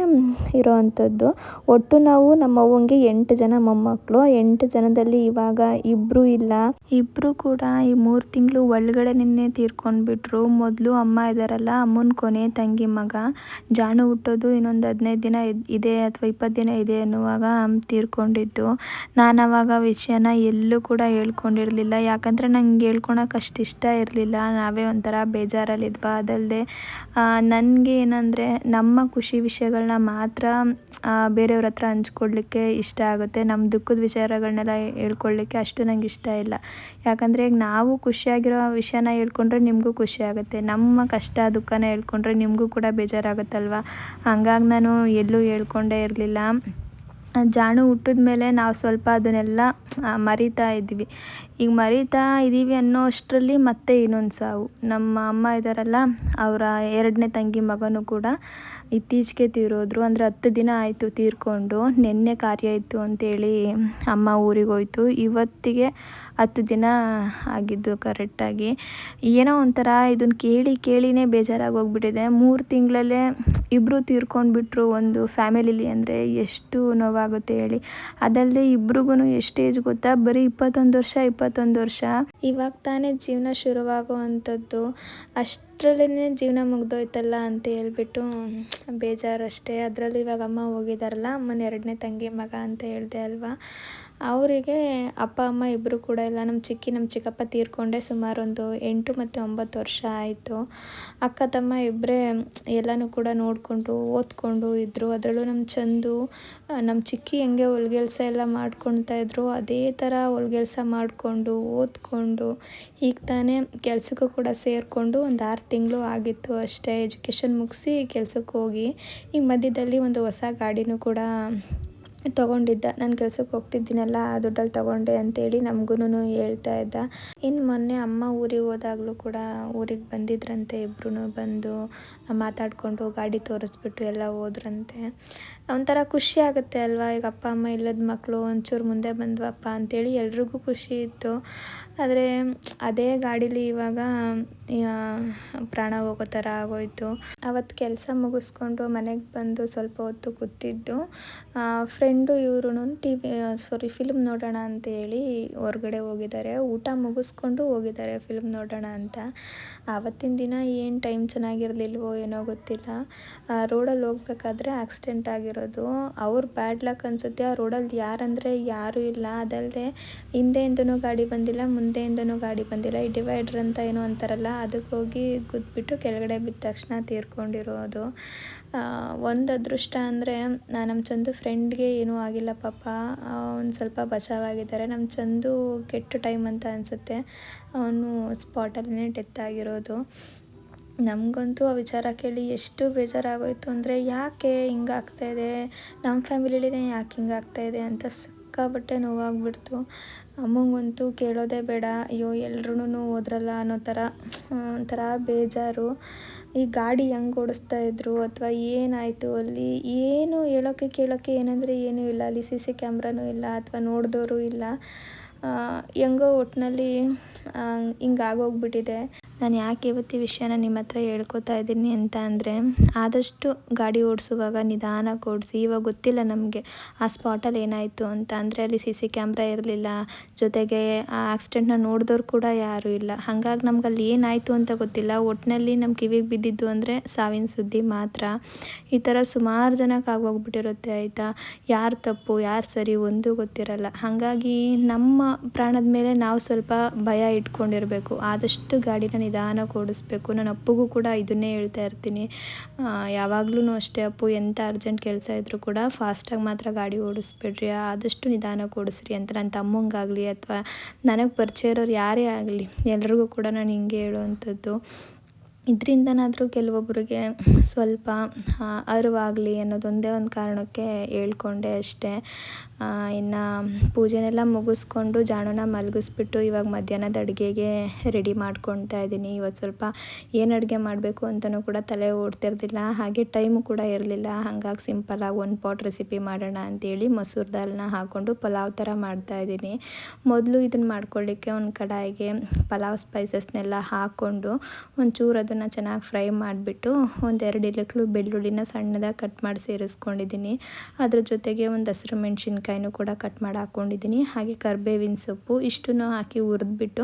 ಇರೋ ಅಂಥದ್ದು. ಒಟ್ಟು ನಾವು ನಮ್ಮ ಅವ್ವಂಗೆ 8 ಜನ ಮೊಮ್ಮಕ್ಕಳು. 8 ಜನದಲ್ಲಿ ಇವಾಗ 2 ಇಲ್ಲ. 2 ಕೂಡ ಈ 3 ತಿಂಗಳು ಒಳಗಡೆನೇ ತೀರ್ಕೊಂಡ್ಬಿಟ್ರು. ಮೊದಲು ಅಮ್ಮ ಇದ್ದಾರಲ್ಲ, ಅಮ್ಮನ ಕೊನೆ ತಂಗಿ ಮಗ ಜಾಣು ಹುಟ್ಟೋದು ಇನ್ನೊಂದು 15 ದಿನ ಇದೆ ಅಥವಾ 20 ದಿನ ಇದೆ ಅನ್ನುವಾಗ ತೀರ್ಕೊಂಡಿದ್ದು. ನಾನು ಆವಾಗ ವಿಷಯನ ಎಲ್ಲೂ ಕೂಡ ಹೇಳ್ಕೊಂಡಿರಲಿಲ್ಲ. ಯಾಕಂದರೆ ನಂಗೆ ಹೇಳ್ಕೊಳಕ್ಕೆ ಅಷ್ಟು ಇಷ್ಟ ಇರಲಿಲ್ಲ. ನಾವೇ ಒಂಥರ ಬೇಜಾರಲ್ಲಿದ್ವಾ. ಅದಲ್ಲದೆ ನನಗೆ ಏನಂದರೆ, ನಮ್ಮ ಖುಷಿ ವಿಷಯಗಳನ್ನ ಮಾತ್ರ ಬೇರೆಯವ್ರ ಹತ್ರ ಹಂಚ್ಕೊಡ್ಲಿಕ್ಕೆ ಇಷ್ಟ ಆಗುತ್ತೆ. ನಮ್ಮ ದುಃಖದ ವಿಚಾರಗಳನ್ನೆಲ್ಲ ಹೇಳ್ಕೊಳ್ಳಿಕ್ಕೆ ಅಷ್ಟು ನಂಗೆ ಇಷ್ಟ ಇಲ್ಲ. ಯಾಕಂದರೆ ಈಗ ನಾವು ಖುಷಿಯಾಗಿರೋ ವಿಷಯನ ಹೇಳ್ಕೊಂಡ್ರೆ ನಿಮಗೂ ಖುಷಿ ಆಗುತ್ತೆ. ನಮ್ಮ ಕಷ್ಟ ದುಃಖನ ಹೇಳ್ಕೊಂಡ್ರೆ ನಿಮಗೂ ಕೂಡ ಬೇಜಾರಾಗುತ್ತಲ್ವ. ಹಂಗಾಗಿ ನಾನು ಎಲ್ಲೂ ಹೇಳ್ಕೊಂಡೇ ಇರಲಿಲ್ಲ. ಜಾಣು ಹುಟ್ಟಿದ ಮೇಲೆ ನಾವು ಸ್ವಲ್ಪ ಅದನ್ನೆಲ್ಲ ಮರಿತಾ ಇದ್ವಿ. ಈಗ ಮರಿತಾ ಇದ್ದೀವಿ ಅನ್ನೋ ಅಷ್ಟರಲ್ಲಿ ಮತ್ತೆ ಇನ್ನೊಂದು ಸಾವು. ನಮ್ಮ ಅಮ್ಮ ಇದ್ದಾರಲ್ಲ, ಅವರ 2ನೇ ತಂಗಿ ಮಗನೂ ಕೂಡ ಇತ್ತೀಚೆಗೆ ತೀರೋದ್ರು. ಅಂದರೆ 10 ದಿನ ಆಯಿತು ತೀರ್ಕೊಂಡು. ನಿನ್ನೆ ಕಾರ್ಯ ಇತ್ತು ಅಂತೇಳಿ ಅಮ್ಮ ಊರಿಗೆ ಹೋಯ್ತು. ಇವತ್ತಿಗೆ 10 ದಿನ ಆಗಿದ್ದು ಕರೆಕ್ಟಾಗಿ. ಏನೋ ಒಂಥರ ಇದನ್ನು ಕೇಳಿನೇ ಬೇಜಾರಾಗೋಗ್ಬಿಟ್ಟಿದೆ. 3 ತಿಂಗಳಲ್ಲೇ 2 ತೀರ್ಕೊಂಡ್ಬಿಟ್ರು ಒಂದು ಫ್ಯಾಮಿಲಿಲಿ ಅಂದರೆ ಎಷ್ಟು ನೋವಾಗುತ್ತೆ ಹೇಳಿ. ಅದಲ್ಲದೆ ಇಬ್ರಿಗೂ ಎಷ್ಟು ಏಜ್ ಗೊತ್ತಾ, ಬರೀ 21 ವರ್ಷ. ಇವಾಗ ತಾನೇ ಜೀವನ ಶುರುವಾಗುವಂಥದ್ದು. ಅಷ್ಟರಲ್ಲೇ ಜೀವನ ಮುಗ್ದೋಯ್ತಲ್ಲ ಅಂತ ಹೇಳ್ಬಿಟ್ಟು ಬೇಜಾರಷ್ಟೇ. ಅದರಲ್ಲೂ ಇವಾಗ ಅಮ್ಮ ಹೋಗಿದಾರಲ್ಲ, ಅಮ್ಮನ 2ನೇ ತಂಗಿ ಮಗ ಅಂತ ಹೇಳಿದೆ ಅಲ್ವಾ, ಅವರಿಗೆ ಅಪ್ಪ ಅಮ್ಮ ಇಬ್ಬರು ಕೂಡ ಇಲ್ಲ. ನಮ್ಮ ಚಿಕ್ಕಪ್ಪ ತೀರ್ಕೊಂಡೆ ಸುಮಾರು ಒಂದು 8 ಮತ್ತು 9 ವರ್ಷ ಆಯಿತು. ಅಕ್ಕ ತಮ್ಮ ಇಬ್ಬರೇ ಎಲ್ಲನೂ ಕೂಡ ನೋಡಿಕೊಂಡು ಓದ್ಕೊಂಡು ಇದ್ದರು. ಅದರಲ್ಲೂ ನಮ್ಮ ಚಂದು, ನಮ್ಮ ಚಿಕ್ಕಿ ಹೆಂಗೆ ಹೊಲ್ಗೆಲ್ಸ ಎಲ್ಲ ಮಾಡ್ಕೊಳ್ತಾ ಇದ್ರು, ಅದೇ ಥರ ಹೊಲ್ಗೆಲ್ಸ ಮಾಡಿಕೊಂಡು ಓದ್ಕೊಂಡು ಈಗ ತಾನೇ ಕೆಲಸಕ್ಕೂ ಕೂಡ ಸೇರಿಕೊಂಡು ಒಂದು 6 ತಿಂಗಳು ಆಗಿತ್ತು ಅಷ್ಟೇ. ಎಜುಕೇಷನ್ ಮುಗಿಸಿ ಕೆಲಸಕ್ಕೆ ಹೋಗಿ ಈ ಮಧ್ಯದಲ್ಲಿ ಒಂದು ಹೊಸ ಗಾಡಿನೂ ಕೂಡ ತೊಗೊಂಡಿದ್ದ. ನಾನು ಕೆಲಸಕ್ಕೆ ಹೋಗ್ತಿದ್ದೀನಲ್ಲ, ಆ ದುಡ್ಡಲ್ಲಿ ತೊಗೊಂಡೆ ಅಂತೇಳಿ ನಮಗೂ ಹೇಳ್ತಾ ಇದ್ದ. ಇನ್ನು ಮೊನ್ನೆ ಅಮ್ಮ ಊರಿಗೆ ಹೋದಾಗಲೂ ಕೂಡ ಊರಿಗೆ ಬಂದಿದ್ರಂತೆ. ಇಬ್ಬರೂ ಬಂದು ಮಾತಾಡಿಕೊಂಡು ಗಾಡಿ ತೋರಿಸ್ಬಿಟ್ಟು ಎಲ್ಲ ಹೋದ್ರಂತೆ. ಒಂಥರ ಖುಷಿ ಆಗುತ್ತೆ ಅಲ್ವಾ. ಈಗ ಅಪ್ಪ ಅಮ್ಮ ಇಲ್ಲದ ಮಕ್ಕಳು ಒಂಚೂರು ಮುಂದೆ ಬಂದ್ವಪ್ಪ ಅಂಥೇಳಿ ಎಲ್ರಿಗೂ ಖುಷಿ ಇತ್ತು. ಆದರೆ ಅದೇ ಗಾಡೀಲಿ ಇವಾಗ ಪ್ರಾಣ ಹೋಗೋ ಥರ ಆಗೋಯಿತು. ಅವತ್ತು ಕೆಲಸ ಮುಗಿಸ್ಕೊಂಡು ಮನೆಗೆ ಬಂದು ಸ್ವಲ್ಪ ಹೊತ್ತು ಕೂತಿದ್ದು. ಫ್ರೆಂಡು ಇವರು ಫಿಲ್ಮ್ ನೋಡೋಣ ಅಂತೇಳಿ ಹೊರಗಡೆ ಹೋಗಿದ್ದಾರೆ. ಊಟ ಮುಗಿಸ್ಕೊಂಡು ಹೋಗಿದ್ದಾರೆ ಫಿಲ್ಮ್ ನೋಡೋಣ ಅಂತ. ಆವತ್ತಿನ ದಿನ ಏನು ಟೈಮ್ ಚೆನ್ನಾಗಿರಲಿಲ್ವೋ ಏನೋ ಗೊತ್ತಿಲ್ಲ. ರೋಡಲ್ಲಿ ಹೋಗ್ಬೇಕಾದ್ರೆ ಆಕ್ಸಿಡೆಂಟ್ ಆಗಿರೋದು. ಅವ್ರು ಬ್ಯಾಡ್ ಲಕ್ ಅನಿಸುತ್ತೆ. ಆ ರೋಡಲ್ಲಿ ಯಾರಂದರೆ ಯಾರೂ ಇಲ್ಲ. ಅದಲ್ಲದೆ ಹಿಂದೆಯಿಂದನೂ ಗಾಡಿ ಬಂದಿಲ್ಲ, ಮುಂದೆಯಿಂದನೂ ಗಾಡಿ ಬಂದಿಲ್ಲ. ಈ ಡಿವೈಡ್ರ್ ಅಂತ ಏನೋ ಅಂತಾರಲ್ಲ, ಅದಕ್ಕೆ ಹೋಗಿ ಗುದ್ಬಿಟ್ಟು ಕೆಳಗಡೆ ಬಿದ್ದ ತಕ್ಷಣ ತೀರ್ಕೊಂಡಿರೋದು. ಒಂದು ಅದೃಷ್ಟ ಅಂದರೆ ನಮ್ಮ ಚಂದು ಫ್ರೆಂಡ್ಗೆ ಏನೂ ಆಗಿಲ್ಲ ಪಾಪ, ಒಂದು ಸ್ವಲ್ಪ ಬಚಾವಾಗಿದ್ದಾರೆ. ನಮ್ಮ ಚಂದು ಕೆಟ್ಟ ಟೈಮ್ ಅಂತ ಅನಿಸುತ್ತೆ, ಅವನು ಸ್ಪಾಟಲ್ಲೇ ಡೆತ್ ಆಗಿರೋದು. ನಮಗಂತೂ ಆ ವಿಚಾರ ಕೇಳಿ ಎಷ್ಟು ಬೇಜಾರಾಗೋಯಿತು ಅಂದರೆ, ಯಾಕೆ ಹಿಂಗಾಗ್ತಾಯಿದೆ, ನಮ್ಮ ಫ್ಯಾಮಿಲಿಲೇ ಯಾಕೆ ಹಿಂಗಾಗ್ತಾಯಿದೆ ಅಂತ ಸಿಕ್ಕಾಪಟ್ಟೆ ನೋವಾಗ್ಬಿಡ್ತು. ಅಮ್ಮಂಗಂತೂ ಕೇಳೋದೇ ಬೇಡ, ಅಯ್ಯೋ ಎಲ್ರೂ ಹೋದ್ರಲ್ಲ ಅನ್ನೋ ಥರ ಒಂಥರ ಬೇಜಾರು. ಈ ಗಾಡಿ ಹೆಂಗೆ ಓಡಿಸ್ತಾ ಇದ್ರು ಅಥವಾ ಏನಾಯಿತು ಅಲ್ಲಿ, ಏನು ಹೇಳೋಕ್ಕೆ ಕೇಳೋಕ್ಕೆ ಏನಂದರೆ ಏನೂ ಇಲ್ಲ. ಅಲ್ಲಿ CC ಕ್ಯಾಮ್ರಾನೂ ಇಲ್ಲ ಅಥವಾ ನೋಡಿದವರು ಇಲ್ಲ. ಹೆಂಗೋ ಒಟ್ಟಿನಲ್ಲಿ ಹಿಂಗಾಗೋಗ್ಬಿಟ್ಟಿದೆ. ನಾನು ಯಾಕೆ ಇವತ್ತು ಈ ವಿಷಯನ ನಿಮ್ಮ ಹತ್ರ ಹೇಳ್ಕೊತಾ ಇದ್ದೀನಿ ಅಂತ ಅಂದರೆ, ಆದಷ್ಟು ಗಾಡಿ ಓಡಿಸುವಾಗ ನಿಧಾನಕ್ಕೆ ಓಡಿಸಿ. ಇವಾಗ ಗೊತ್ತಿಲ್ಲ ನಮಗೆ ಆ ಸ್ಪಾಟಲ್ಲಿ ಏನಾಯಿತು ಅಂತ. ಅಂದರೆ ಅಲ್ಲಿ CC ಕ್ಯಾಮ್ರಾ ಇರಲಿಲ್ಲ, ಜೊತೆಗೆ ಆ ಆಕ್ಸಿಡೆಂಟ್ನ ನೋಡಿದವ್ರು ಕೂಡ ಯಾರೂ ಇಲ್ಲ. ಹಾಗಾಗಿ ನಮ್ಗೆ ಅಲ್ಲಿ ಏನಾಯಿತು ಅಂತ ಗೊತ್ತಿಲ್ಲ. ಒಟ್ಟಿನಲ್ಲಿ ನಮ್ಮ ಕಿವಿಗೆ ಬಿದ್ದಿದ್ದು ಅಂದರೆ ಸಾವಿನ ಸುದ್ದಿ ಮಾತ್ರ. ಈ ಥರ ಸುಮಾರು ಜನಕ್ಕೆ ಆಗೋಗ್ಬಿಟ್ಟಿರುತ್ತೆ ಆಯಿತಾ. ಯಾರು ತಪ್ಪು ಯಾರು ಸರಿ ಒಂದೂ ಗೊತ್ತಿರಲ್ಲ. ಹಾಗಾಗಿ ನಮ್ಮ ಪ್ರಾಣದ ಮೇಲೆ ನಾವು ಸ್ವಲ್ಪ ಭಯ ಇಟ್ಕೊಂಡಿರಬೇಕು. ಆದಷ್ಟು ಗಾಡಿನ ನಿಧಾನಕ್ಕೆ ಓಡಿಸ್ಬೇಕು. ನನ್ನ ಅಪ್ಪಗೂ ಕೂಡ ಇದನ್ನೇ ಹೇಳ್ತಾ ಇರ್ತೀನಿ, ಯಾವಾಗಲೂ ಅಷ್ಟೇ ಅಪ್ಪು, ಎಂಥ ಅರ್ಜೆಂಟ್ ಕೆಲಸ ಇದ್ದರೂ ಕೂಡ ಫಾಸ್ಟಾಗಿ ಮಾತ್ರ ಗಾಡಿ ಓಡಿಸ್ಬೇಡ್ರಿ, ಆದಷ್ಟು ನಿಧಾನಕ್ಕೆ ಓಡಿಸ್ರಿ ಅಂತ. ನನ್ನ ತಮ್ಮಂಗಾಗಲಿ ಅಥವಾ ನನಗೆ ಪರಿಚಯ ಇರೋರು ಯಾರೇ ಆಗಲಿ ಎಲ್ರಿಗೂ ಕೂಡ ನಾನು ಹಿಂಗೆ ಹೇಳುವಂಥದ್ದು. ಇದರಿಂದನಾದರೂ ಕೆಲವೊಬ್ಬರಿಗೆ ಸ್ವಲ್ಪ ಅರಿವಾಗಲಿ ಅನ್ನೋದೊಂದೇ ಒಂದು ಕಾರಣಕ್ಕೆ ಹೇಳ್ಕೊಂಡೆ ಅಷ್ಟೇ. ಇನ್ನು ಪೂಜೆನೆಲ್ಲ ಮುಗಿಸ್ಕೊಂಡು ಜಾಣನ ಮಲಗಿಸ್ಬಿಟ್ಟು ಇವಾಗ ಮಧ್ಯಾಹ್ನದ ಅಡುಗೆಗೆ ರೆಡಿ ಮಾಡ್ಕೊಳ್ತಾ ಇದ್ದೀನಿ. ಇವತ್ತು ಸ್ವಲ್ಪ ಏನು ಅಡುಗೆ ಮಾಡಬೇಕು ಅಂತಲೂ ಕೂಡ ತಲೆ ಓಡ್ತಿರ್ಲಿಲ್ಲ, ಹಾಗೆ ಟೈಮು ಕೂಡ ಇರಲಿಲ್ಲ. ಹಾಗಾಗಿ ಸಿಂಪಲಾಗಿ ಒಂದು ಪಾಟ್ ರೆಸಿಪಿ ಮಾಡೋಣ ಅಂತೇಳಿ ಮೊಸರು ದಾಲ್ನ ಹಾಕ್ಕೊಂಡು ಪಲಾವ್ ಥರ ಮಾಡ್ತಾಯಿದ್ದೀನಿ. ಮೊದಲು ಇದನ್ನು ಮಾಡ್ಕೊಳ್ಳಿಕ್ಕೆ ಒಂದು ಕಡಾಯಿಗೆ ಪಲಾವ್ ಸ್ಪೈಸಸ್ನೆಲ್ಲ ಹಾಕ್ಕೊಂಡು ಒಂಚೂರು ಅದನ್ನು ಚೆನ್ನಾಗಿ ಫ್ರೈ ಮಾಡಿಬಿಟ್ಟು 1-2 ಇಲಕ್ಲು ಬೆಳ್ಳುಳ್ಳಿನ ಸಣ್ಣದಾಗಿ ಕಟ್ ಮಾಡಿ ಸೇರಿಸ್ಕೊಂಡಿದ್ದೀನಿ. ಅದ್ರ ಜೊತೆಗೆ ಒಂದು ಹಸಿರು ಮೆಣಸಿನ್ಕಾಯಿನೂ ಕೂಡ ಕಟ್ ಮಾಡಿ ಹಾಕ್ಕೊಂಡಿದ್ದೀನಿ. ಹಾಗೆ ಕರಿಬೇವಿನ ಸೊಪ್ಪು ಇಷ್ಟನ್ನು ಹಾಕಿ ಹುರಿದ್ಬಿಟ್ಟು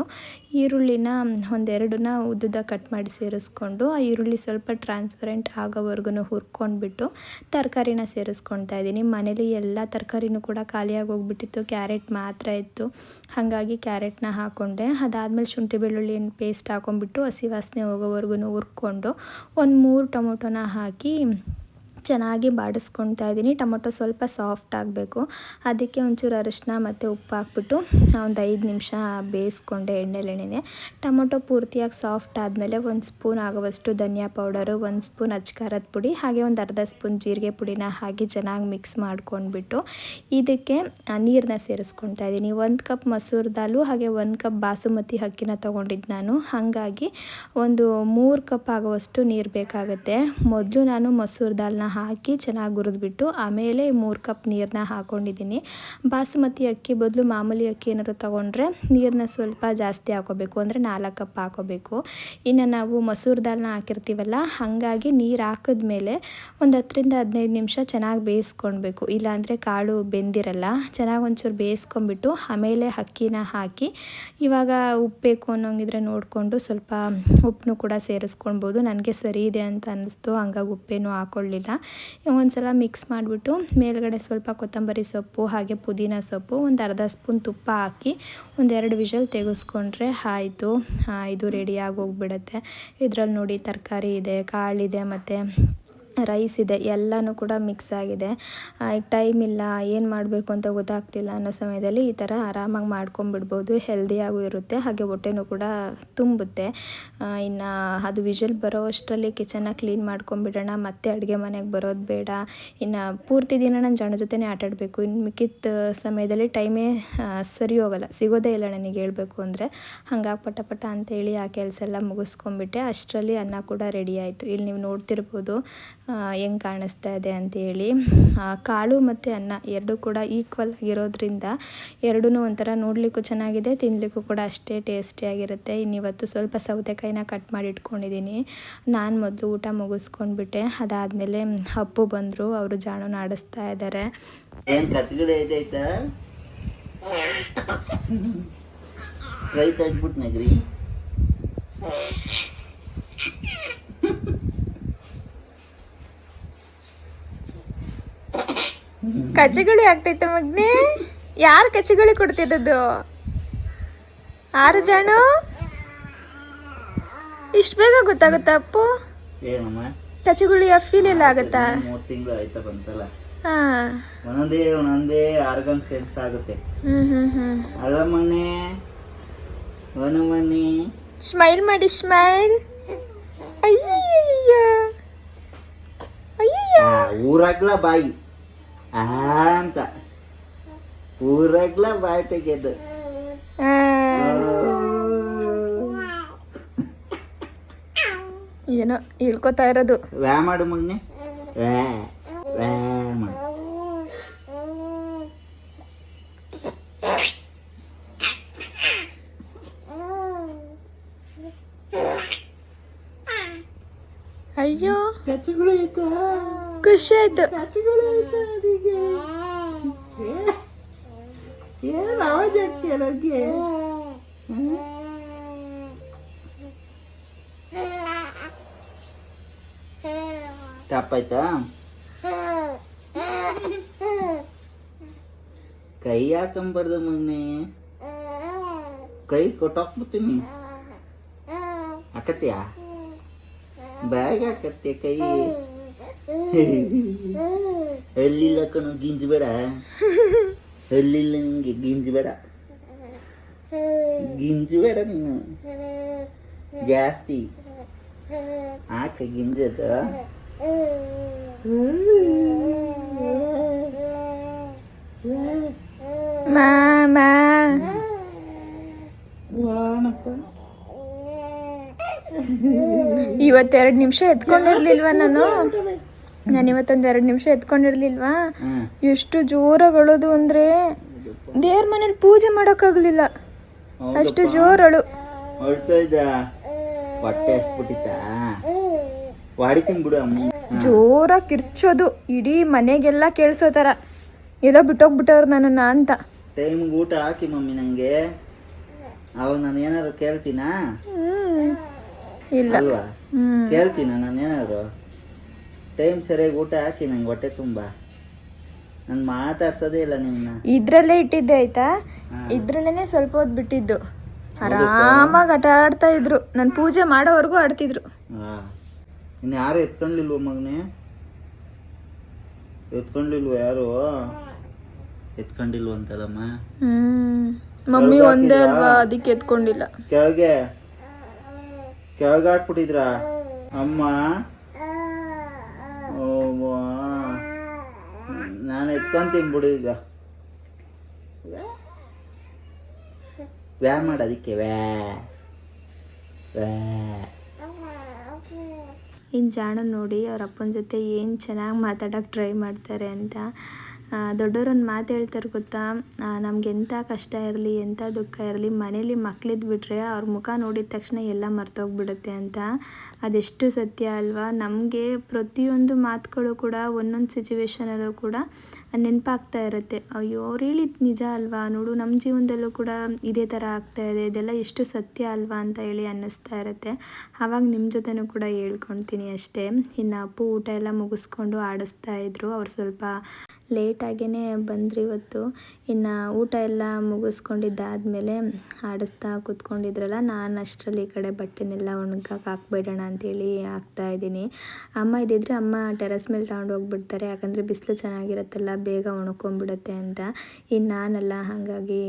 ಈರುಳ್ಳಿನ 1-2 ಉದ್ದುದ ಕಟ್ ಮಾಡಿ ಸೇರಿಸ್ಕೊಂಡು, ಆ ಈರುಳ್ಳಿ ಸ್ವಲ್ಪ ಟ್ರಾನ್ಸ್ಪರೆಂಟ್ ಆಗೋವರೆಗೂ ಹುರ್ಕೊಂಡ್ಬಿಟ್ಟು ತರಕಾರಿನ ಸೇರಿಸ್ಕೊಳ್ತಾ ಇದ್ದೀನಿ. ಮನೇಲಿ ಎಲ್ಲ ತರಕಾರಿನೂ ಕೂಡ ಖಾಲಿಯಾಗಿ ಹೋಗ್ಬಿಟ್ಟಿತ್ತು, ಕ್ಯಾರೆಟ್ ಮಾತ್ರ ಇತ್ತು. ಹಾಗಾಗಿ ಕ್ಯಾರೆಟ್ನ ಹಾಕ್ಕೊಂಡೆ. ಅದಾದಮೇಲೆ ಶುಂಠಿ ಬೆಳ್ಳುಳ್ಳಿ ಪೇಸ್ಟ್ ಹಾಕ್ಕೊಂಡ್ಬಿಟ್ಟು ಹಸಿ ವಾಸನೆ ಹೋಗೋವರೆಗೂ ಹುರ್ಕೊಂಡು 1-3 ಟೊಮೊಟೊನ ಹಾಕಿ ಚೆನ್ನಾಗಿ ಬಾಡಿಸ್ಕೊಳ್ತಾ ಇದ್ದೀನಿ. ಟೊಮೊಟೊ ಸ್ವಲ್ಪ ಸಾಫ್ಟ್ ಆಗಬೇಕು, ಅದಕ್ಕೆ ಒಂಚೂರು ಅರಿಶಿನ ಮತ್ತು ಉಪ್ಪು ಹಾಕ್ಬಿಟ್ಟು ಒಂದು 5 ನಿಮಿಷ ಬೇಯಿಸ್ಕೊಂಡೆ ಎಣ್ಣೆಲೆಣ್ಣೆ. ಟೊಮೊಟೊ ಪೂರ್ತಿಯಾಗಿ ಸಾಫ್ಟ್ ಆದಮೇಲೆ 1 ಸ್ಪೂನ್ ಆಗುವಷ್ಟು ಧನಿಯಾ ಪೌಡರು, 1 ಸ್ಪೂನ್ ಅಚ್ಕಾರದ ಪುಡಿ, ಹಾಗೆ ಒಂದು ಅರ್ಧ ಸ್ಪೂನ್ ಜೀರಿಗೆ ಪುಡಿನ ಹಾಕಿ ಚೆನ್ನಾಗಿ ಮಿಕ್ಸ್ ಮಾಡ್ಕೊಂಡ್ಬಿಟ್ಟು ಇದಕ್ಕೆ ನೀರನ್ನ ಸೇರಿಸ್ಕೊಳ್ತಾ ಇದ್ದೀನಿ. 1 ಕಪ್ ಮೊಸರು ದಾಲು ಹಾಗೆ 1 ಕಪ್ ಬಾಸುಮತಿ ಅಕ್ಕಿನ ತೊಗೊಂಡಿದ್ದು ನಾನು. ಹಾಗಾಗಿ ಒಂದು 3 ಕಪ್ ಆಗುವಷ್ಟು ನೀರು ಬೇಕಾಗುತ್ತೆ. ಮೊದಲು ನಾನು ಮೊಸರು ದಾಲ್ನ ಹಾಕಿ ಚೆನ್ನಾಗಿ ಹುರಿದ್ಬಿಟ್ಟು ಆಮೇಲೆ 3 ಕಪ್ ನೀರನ್ನ ಹಾಕ್ಕೊಂಡಿದ್ದೀನಿ. ಬಾಸುಮತಿ ಅಕ್ಕಿ ಬದಲು ಮಾಮೂಲಿ ಅಕ್ಕಿ ಏನಾದ್ರು ತೊಗೊಂಡ್ರೆ ನೀರನ್ನ ಸ್ವಲ್ಪ ಜಾಸ್ತಿ ಹಾಕೋಬೇಕು, ಅಂದರೆ 4 ಕಪ್ ಹಾಕೋಬೇಕು. ಇನ್ನು ನಾವು ಮೊಸರು ದಾಲ್ನ ಹಾಕಿರ್ತೀವಲ್ಲ, ಹಾಗಾಗಿ ನೀರು ಹಾಕಿದ್ಮೇಲೆ ಒಂದು 10-15 ನಿಮಿಷ ಚೆನ್ನಾಗಿ ಬೇಯಿಸ್ಕೊಳ್ಬೇಕು, ಇಲ್ಲಾಂದರೆ ಕಾಳು ಬೆಂದಿರಲ್ಲ. ಚೆನ್ನಾಗಿ ಒಂಚೂರು ಬೇಯಿಸ್ಕೊಂಡ್ಬಿಟ್ಟು ಆಮೇಲೆ ಅಕ್ಕಿನ ಹಾಕಿ, ಇವಾಗ ಉಪ್ಪು ಬೇಕು ಅನ್ನೋಂಗಿದ್ರೆ ನೋಡಿಕೊಂಡು ಸ್ವಲ್ಪ ಉಪ್ಪನ್ನು ಕೂಡ ಸೇರಿಸ್ಕೊಳ್ಬೋದು. ನನಗೆ ಸರಿ ಇದೆ ಅಂತ ಅನ್ನಿಸ್ತು, ಹಂಗಾಗಿ ಉಪ್ಪೇನು ಹಾಕ್ಕೊಳ್ಳಿಲ್ಲ. ಒಂದು ಸಲ ಮಿಕ್ಸ್ ಮಾಡಿಬಿಟ್ಟು ಮೇಲ್ಗಡೆ ಸ್ವಲ್ಪ ಕೊತ್ತಂಬರಿ ಸೊಪ್ಪು ಹಾಗೆ ಪುದೀನ ಸೊಪ್ಪು, ಒಂದು ಅರ್ಧ ಸ್ಪೂನ್ ತುಪ್ಪ ಹಾಕಿ 1-2 ವಿಷಲ್ ತೆಗೆಸ್ಕೊಂಡ್ರೆ ಆಯಿತು. ಇದು ರೆಡಿಯಾಗಿ ಹೋಗ್ಬಿಡುತ್ತೆ. ಇದರಲ್ಲಿ ನೋಡಿ ತರಕಾರಿ ಇದೆ, ಕಾಳಿದೆ ಮತ್ತು ರೈಸ್ ಇದೆ, ಎಲ್ಲನೂ ಕೂಡ ಮಿಕ್ಸ್ ಆಗಿದೆ. ಈಗ ಟೈಮ್ ಇಲ್ಲ, ಏನು ಮಾಡಬೇಕು ಅಂತ ಗೊತ್ತಾಗ್ತಿಲ್ಲ ಅನ್ನೋ ಸಮಯದಲ್ಲಿ ಈ ಥರ ಆರಾಮಾಗಿ ಮಾಡ್ಕೊಂಬಿಡ್ಬೋದು. ಹೆಲ್ದಿಯಾಗೂ ಇರುತ್ತೆ, ಹಾಗೆ ಹೊಟ್ಟೆನೂ ಕೂಡ ತುಂಬುತ್ತೆ. ಇನ್ನು ಅದು ವಿಷಲ್ ಬರೋ ಅಷ್ಟರಲ್ಲಿ ಕಿಚನ್ನ ಕ್ಲೀನ್ ಮಾಡ್ಕೊಂಬಿಡೋಣ, ಮತ್ತೆ ಅಡುಗೆ ಮನೆಗೆ ಬರೋದು ಬೇಡ. ಇನ್ನು ಪೂರ್ತಿ ದಿನ ನನ್ನ ಜನ ಜೊತೆನೇ ಆಟಾಡಬೇಕು. ಇನ್ನು ಮಿಕ್ಕಿದ ಸಮಯದಲ್ಲಿ ಟೈಮೇ ಸರಿ ಹೋಗಲ್ಲ, ಸಿಗೋದೇ ಇಲ್ಲ ನನಗೆ ಹೇಳಬೇಕು ಅಂದರೆ. ಹಾಗಾಗಿ ಪಟ ಅಂತೇಳಿ ಆ ಕೆಲಸ ಎಲ್ಲ ಮುಗಿಸ್ಕೊಂಬಿಟ್ಟೆ. ಅಷ್ಟರಲ್ಲಿ ಅನ್ನ ಕೂಡ ರೆಡಿ ಆಯಿತು. ಇಲ್ಲಿ ನೀವು ನೋಡ್ತಿರ್ಬೋದು ಹೆಂಗೆ ಕಾಣಿಸ್ತಾ ಇದೆ ಅಂತೇಳಿ. ಕಾಳು ಮತ್ತು ಅನ್ನ ಎರಡೂ ಕೂಡ ಈಕ್ವಲ್ ಆಗಿರೋದ್ರಿಂದ ಎರಡೂ ಒಂಥರ ನೋಡಲಿಕ್ಕೂ ಚೆನ್ನಾಗಿದೆ, ತಿನ್ನಲಿಕ್ಕೂ ಕೂಡ ಅಷ್ಟೇ ಟೇಸ್ಟಿಯಾಗಿರುತ್ತೆ. ಇನ್ನಿವತ್ತು ಸ್ವಲ್ಪ ಸೌತೆಕಾಯಿನ ಕಟ್ ಮಾಡಿ ಇಟ್ಕೊಂಡಿದ್ದೀನಿ. ನಾನು ಮೊದಲು ಊಟ ಮುಗಿಸ್ಕೊಂಡ್ಬಿಟ್ಟೆ. ಅದಾದಮೇಲೆ ಅಪ್ಪು ಬಂದರು, ಅವರು ಜಾಣನ ಆಡಿಸ್ತಾ ಇದ್ದಾರೆ. ಏನು ಕತ್ಗಡೆ ಐತಾಯ್ತಾ ಕೈ ತಗ್ಬಿಟ್ಟು ನಗ್ರಿ. ಕಚ್ಚಗುಳಿ ಆಗ್ತೈತೆ ಮಗ್ನೆ. ಯಾರು ಕಚ್ಚಗುಳಿ ಕೊಡ್ತಿರೋದು? ಆರು ಜಾಣು ಇಷ್ಟು ಬೇಗ ಗೊತ್ತಾಗುತ್ತಾ ಅಪ್ಪು? ಏನಮ್ಮ ಕಚಗುಳಿ ಫೀಲ್ ಎಲ್ಲ ಆಗುತ್ತಾ? 3 ತಿಂಗಳು ಆಯ್ತಾ ಬಂತಲ್ಲ, ಹಾಂ. ಒಂದೊಂದೇ ಆರ್ಗನ್ ಸೆನ್ಸ್ ಆಗುತ್ತೆ. ಅಲ್ಲ ಮನೆ ಮನೆ ಸ್ಮೈಲ್ ಮಾಡಿ, ಸ್ಮೈಲ್. ಅಯ್ಯಯ್ಯ ಅಯ್ಯಯ್ಯ. ಊರಾಗ್ಲ ಬಾಯಿ ಅಂತ ಊರಾಗ್ಲ ಬಾಯಿ ತೆಗೆದು ಏನೋ ಹೇಳ್ಕೊತಾ ಇರೋದು. ವ್ಯಾ ಮಾಡು ಮಗ್ನೆ, ವ್ಯಾ ಮಾಡು. ಅಯ್ಯೋ ಕಚ್ಚುಗಳು ಆಯ್ತಾ? ಖುಷಿ ಆಯ್ತು. ಕಚ್ಚುಗಳು ಆಯ್ತಾ? ಅದಕ್ಕೆ ಏನು ಆವಾಜ್ ಆಗ್ತೀಯ ನನಗೆ? ಸ್ಟಾಪ್ ಆಯ್ತಾ? ಕೈ ಹಾಕೊಂಬಾರ್ದು ಮಗನೆ, ಕೈ ಕೊಟ್ಟಾಕ್ಬಿಡ್ತೀನಿ. ಹಾಕತ್ತೀಯ? ಬ್ಯಾಗ್ ಹಾಕತ್ತೆ ಕೈ. ಹಲ್ಲಿಲ್ಲ ಕಣೋ, ಗಿಂಜಬೇಡ. ಹಲ್ಲಿಲ್ಲ ನಿಂಗೆ, ಗಿಂಜಬೇಡ ನೀನು ಜಾಸ್ತಿ. ಹಾಕ ಗಿಂಜದ. ಇವತ್ತೆರಡು ನಿಮಿಷ ಎತ್ಕೊಂಡಿರ್ಲಿಲ್ವಾ ನಾನಿವತ್ತೊಂದು 2 ನಿಮಿಷ ಎತ್ಕೊಂಡಿರ್ಲಿಲ್ವಾ? ಎಷ್ಟು ಜೋರಾಗಳೋದು ಅಂದ್ರೆ ದೇವ್ರ ಮನೇಲಿ ಪೂಜೆ ಮಾಡೋಕ್ಕಾಗ್ಲಿಲ್ಲ, ಅಷ್ಟು ಜೋರಳು. ಹೊಟ್ಟೆ ಹಸ್ಬಿಟ್ಟಿತ್ತಾ? ವಾಡಿತೀನಿ ಬಿಡು ಅಮ್ಮ. ಜೋರಾಗಿ ಕಿರ್ಚೋದು, ಇಡೀ ಮನೆಗೆಲ್ಲ ಕೇಳಿಸೋ ಥರ. ಎಲ್ಲೋ ಬಿಟ್ಟೋಗ್ಬಿಟ್ಟವ್ರು ನನ್ನನ್ನು ಅಂತ. ಟೈಮ್ಗೆ ಊಟ ಹಾಕಿ ಮಮ್ಮಿ ನನಗೆ, ಅವಾಗ ನಾನು ಏನಾದ್ರು ಕೇಳ್ತೀನಾ? ಇಲ್ಲ ಅಲ್ವಾ? ಕೇಳ್ತೀನ ನಾನು ಏನಾದ್ರು? ಟೈಮ್ ಸರಿಯಾಗಿ ಊಟ ಹಾಕಿ ನಂಗೆ ಹೊಟ್ಟೆ ತುಂಬ. ನಾನು ಮಾತಾಡ್ಸೋದೇ ಇಲ್ಲ ನಿಮ್ಮನ್ನ. ಇದ್ರಲ್ಲೇ ಇಟ್ಟಿದ್ದೆ ಆಯ್ತಾ, ಇದ್ರಲ್ಲೇನೆ ಸ್ವಲ್ಪ ಹೊತ್ತು ಬಿಟ್ಟಿದ್ದು. ಆರಾಮಾಗಿ ಆಟ ಆಡ್ತಾ ಇದ್ರು, ನಾನು ಪೂಜೆ ಮಾಡೋವರೆಗೂ ಆಡ್ತಿದ್ರು. ಇನ್ನು ಯಾರು ಎತ್ಕೊಂಡ್ಲಿಲ್ವ ಮಗನೇ? ಎತ್ಕೊಂಡ್ಲಿಲ್ವ ಯಾರು? ಎತ್ಕೊಂಡಿಲ್ವ ಅಂತಲ್ಲಮ್ಮ. ಮಮ್ಮಿ ಒಂದೇ ಅಲ್ವಾ, ಅದಕ್ಕೆ ಎತ್ಕೊಂಡಿಲ್ಲ. ಕೆಳಗೆ ಹಾಕ್ಬಿಟ್ಟಿದ್ರ ಅಮ್ಮ? ನಾನು ಎತ್ಕೊಂತೀನಿ ಬಿಡು. ಈಗ ವ್ಯಾ ಮಾಡ, ಅದಕ್ಕೆ ವ್ಯಾ. ಇನ್ನು ಜಾಣ ನೋಡಿ ಅವ್ರ ಅಪ್ಪನ ಜೊತೆ ಏನು ಚೆನ್ನಾಗಿ ಮಾತಾಡೋಕ್ಕೆ ಟ್ರೈ ಮಾಡ್ತಾರೆ ಅಂತ. ದೊಡ್ಡವ್ರೊಂದು ಮಾತು ಹೇಳ್ತಾರೆ ಗೊತ್ತಾ, ನಮ್ಗೆ ಎಂಥ ಕಷ್ಟ ಇರಲಿ, ಎಂಥ ದುಃಖ ಇರಲಿ, ಮನೇಲಿ ಮಕ್ಳಿದ್ದು ಬಿಟ್ಟರೆ ಅವ್ರ ಮುಖ ನೋಡಿದ ತಕ್ಷಣ ಎಲ್ಲ ಮರ್ತೋಗ್ಬಿಡುತ್ತೆ ಅಂತ. ಅದೆಷ್ಟು ಸತ್ಯ ಅಲ್ವಾ? ನಮಗೆ ಪ್ರತಿಯೊಂದು ಮಾತುಗಳು ಕೂಡ ಒಂದೊಂದು ಸಿಚುವೇಶನಲ್ಲೂ ಕೂಡ ನೆನಪಾಗ್ತಾ ಇರುತ್ತೆ. ಅಯ್ಯೋ ಅವ್ರು ಹೇಳಿದ್ದು ನಿಜ ಅಲ್ವಾ, ನೋಡು ನಮ್ಮ ಜೀವನದಲ್ಲೂ ಕೂಡ ಇದೇ ಥರ ಆಗ್ತಾಯಿದೆ, ಇದೆಲ್ಲ ಎಷ್ಟು ಸತ್ಯ ಅಲ್ವಾ ಅಂತ ಹೇಳಿ ಅನ್ನಿಸ್ತಾ ಇರುತ್ತೆ. ಆವಾಗ ನಿಮ್ಮ ಜೊತೆನೂ ಕೂಡ ಹೇಳ್ಕೊಳ್ತೀನಿ ಅಷ್ಟೇ. ಇನ್ನು ಅಪ್ಪು ಊಟ ಎಲ್ಲ ಮುಗಿಸ್ಕೊಂಡು ಆಡಿಸ್ತಾ ಇದ್ರು. ಅವ್ರು ಸ್ವಲ್ಪ ಲೇಟಾಗೇ ಬಂದರು ಇವತ್ತು. ಇನ್ನು ಊಟ ಎಲ್ಲ ಮುಗಿಸ್ಕೊಂಡಿದ್ದಾದಮೇಲೆ ಆಡಿಸ್ತಾ ಕೂತ್ಕೊಂಡಿದ್ರಲ್ಲ, ನಾನು ಅಷ್ಟರಲ್ಲಿ ಈ ಕಡೆ ಬಟ್ಟೆನೆಲ್ಲ ಒಣಗಕ್ಕೆ ಹಾಕ್ಬಿಡೋಣ ಅಂತೇಳಿ ಹಾಕ್ತಾಯಿದ್ದೀನಿ. ಅಮ್ಮ ಇದ್ದಿದ್ರೆ ಅಮ್ಮ ಟೆರೆಸ್ ಮೇಲೆ ತಗೊಂಡು ಹೋಗ್ಬಿಡ್ತಾರೆ, ಯಾಕಂದರೆ ಬಿಸಿಲು ಚೆನ್ನಾಗಿರುತ್ತಲ್ಲ, ಬೇಗ ಒಣಕೊಂಬಿಡುತ್ತೆ ಅಂತ. ಇನ್ನು ನಾನಲ್ಲ, ಹಾಗಾಗಿ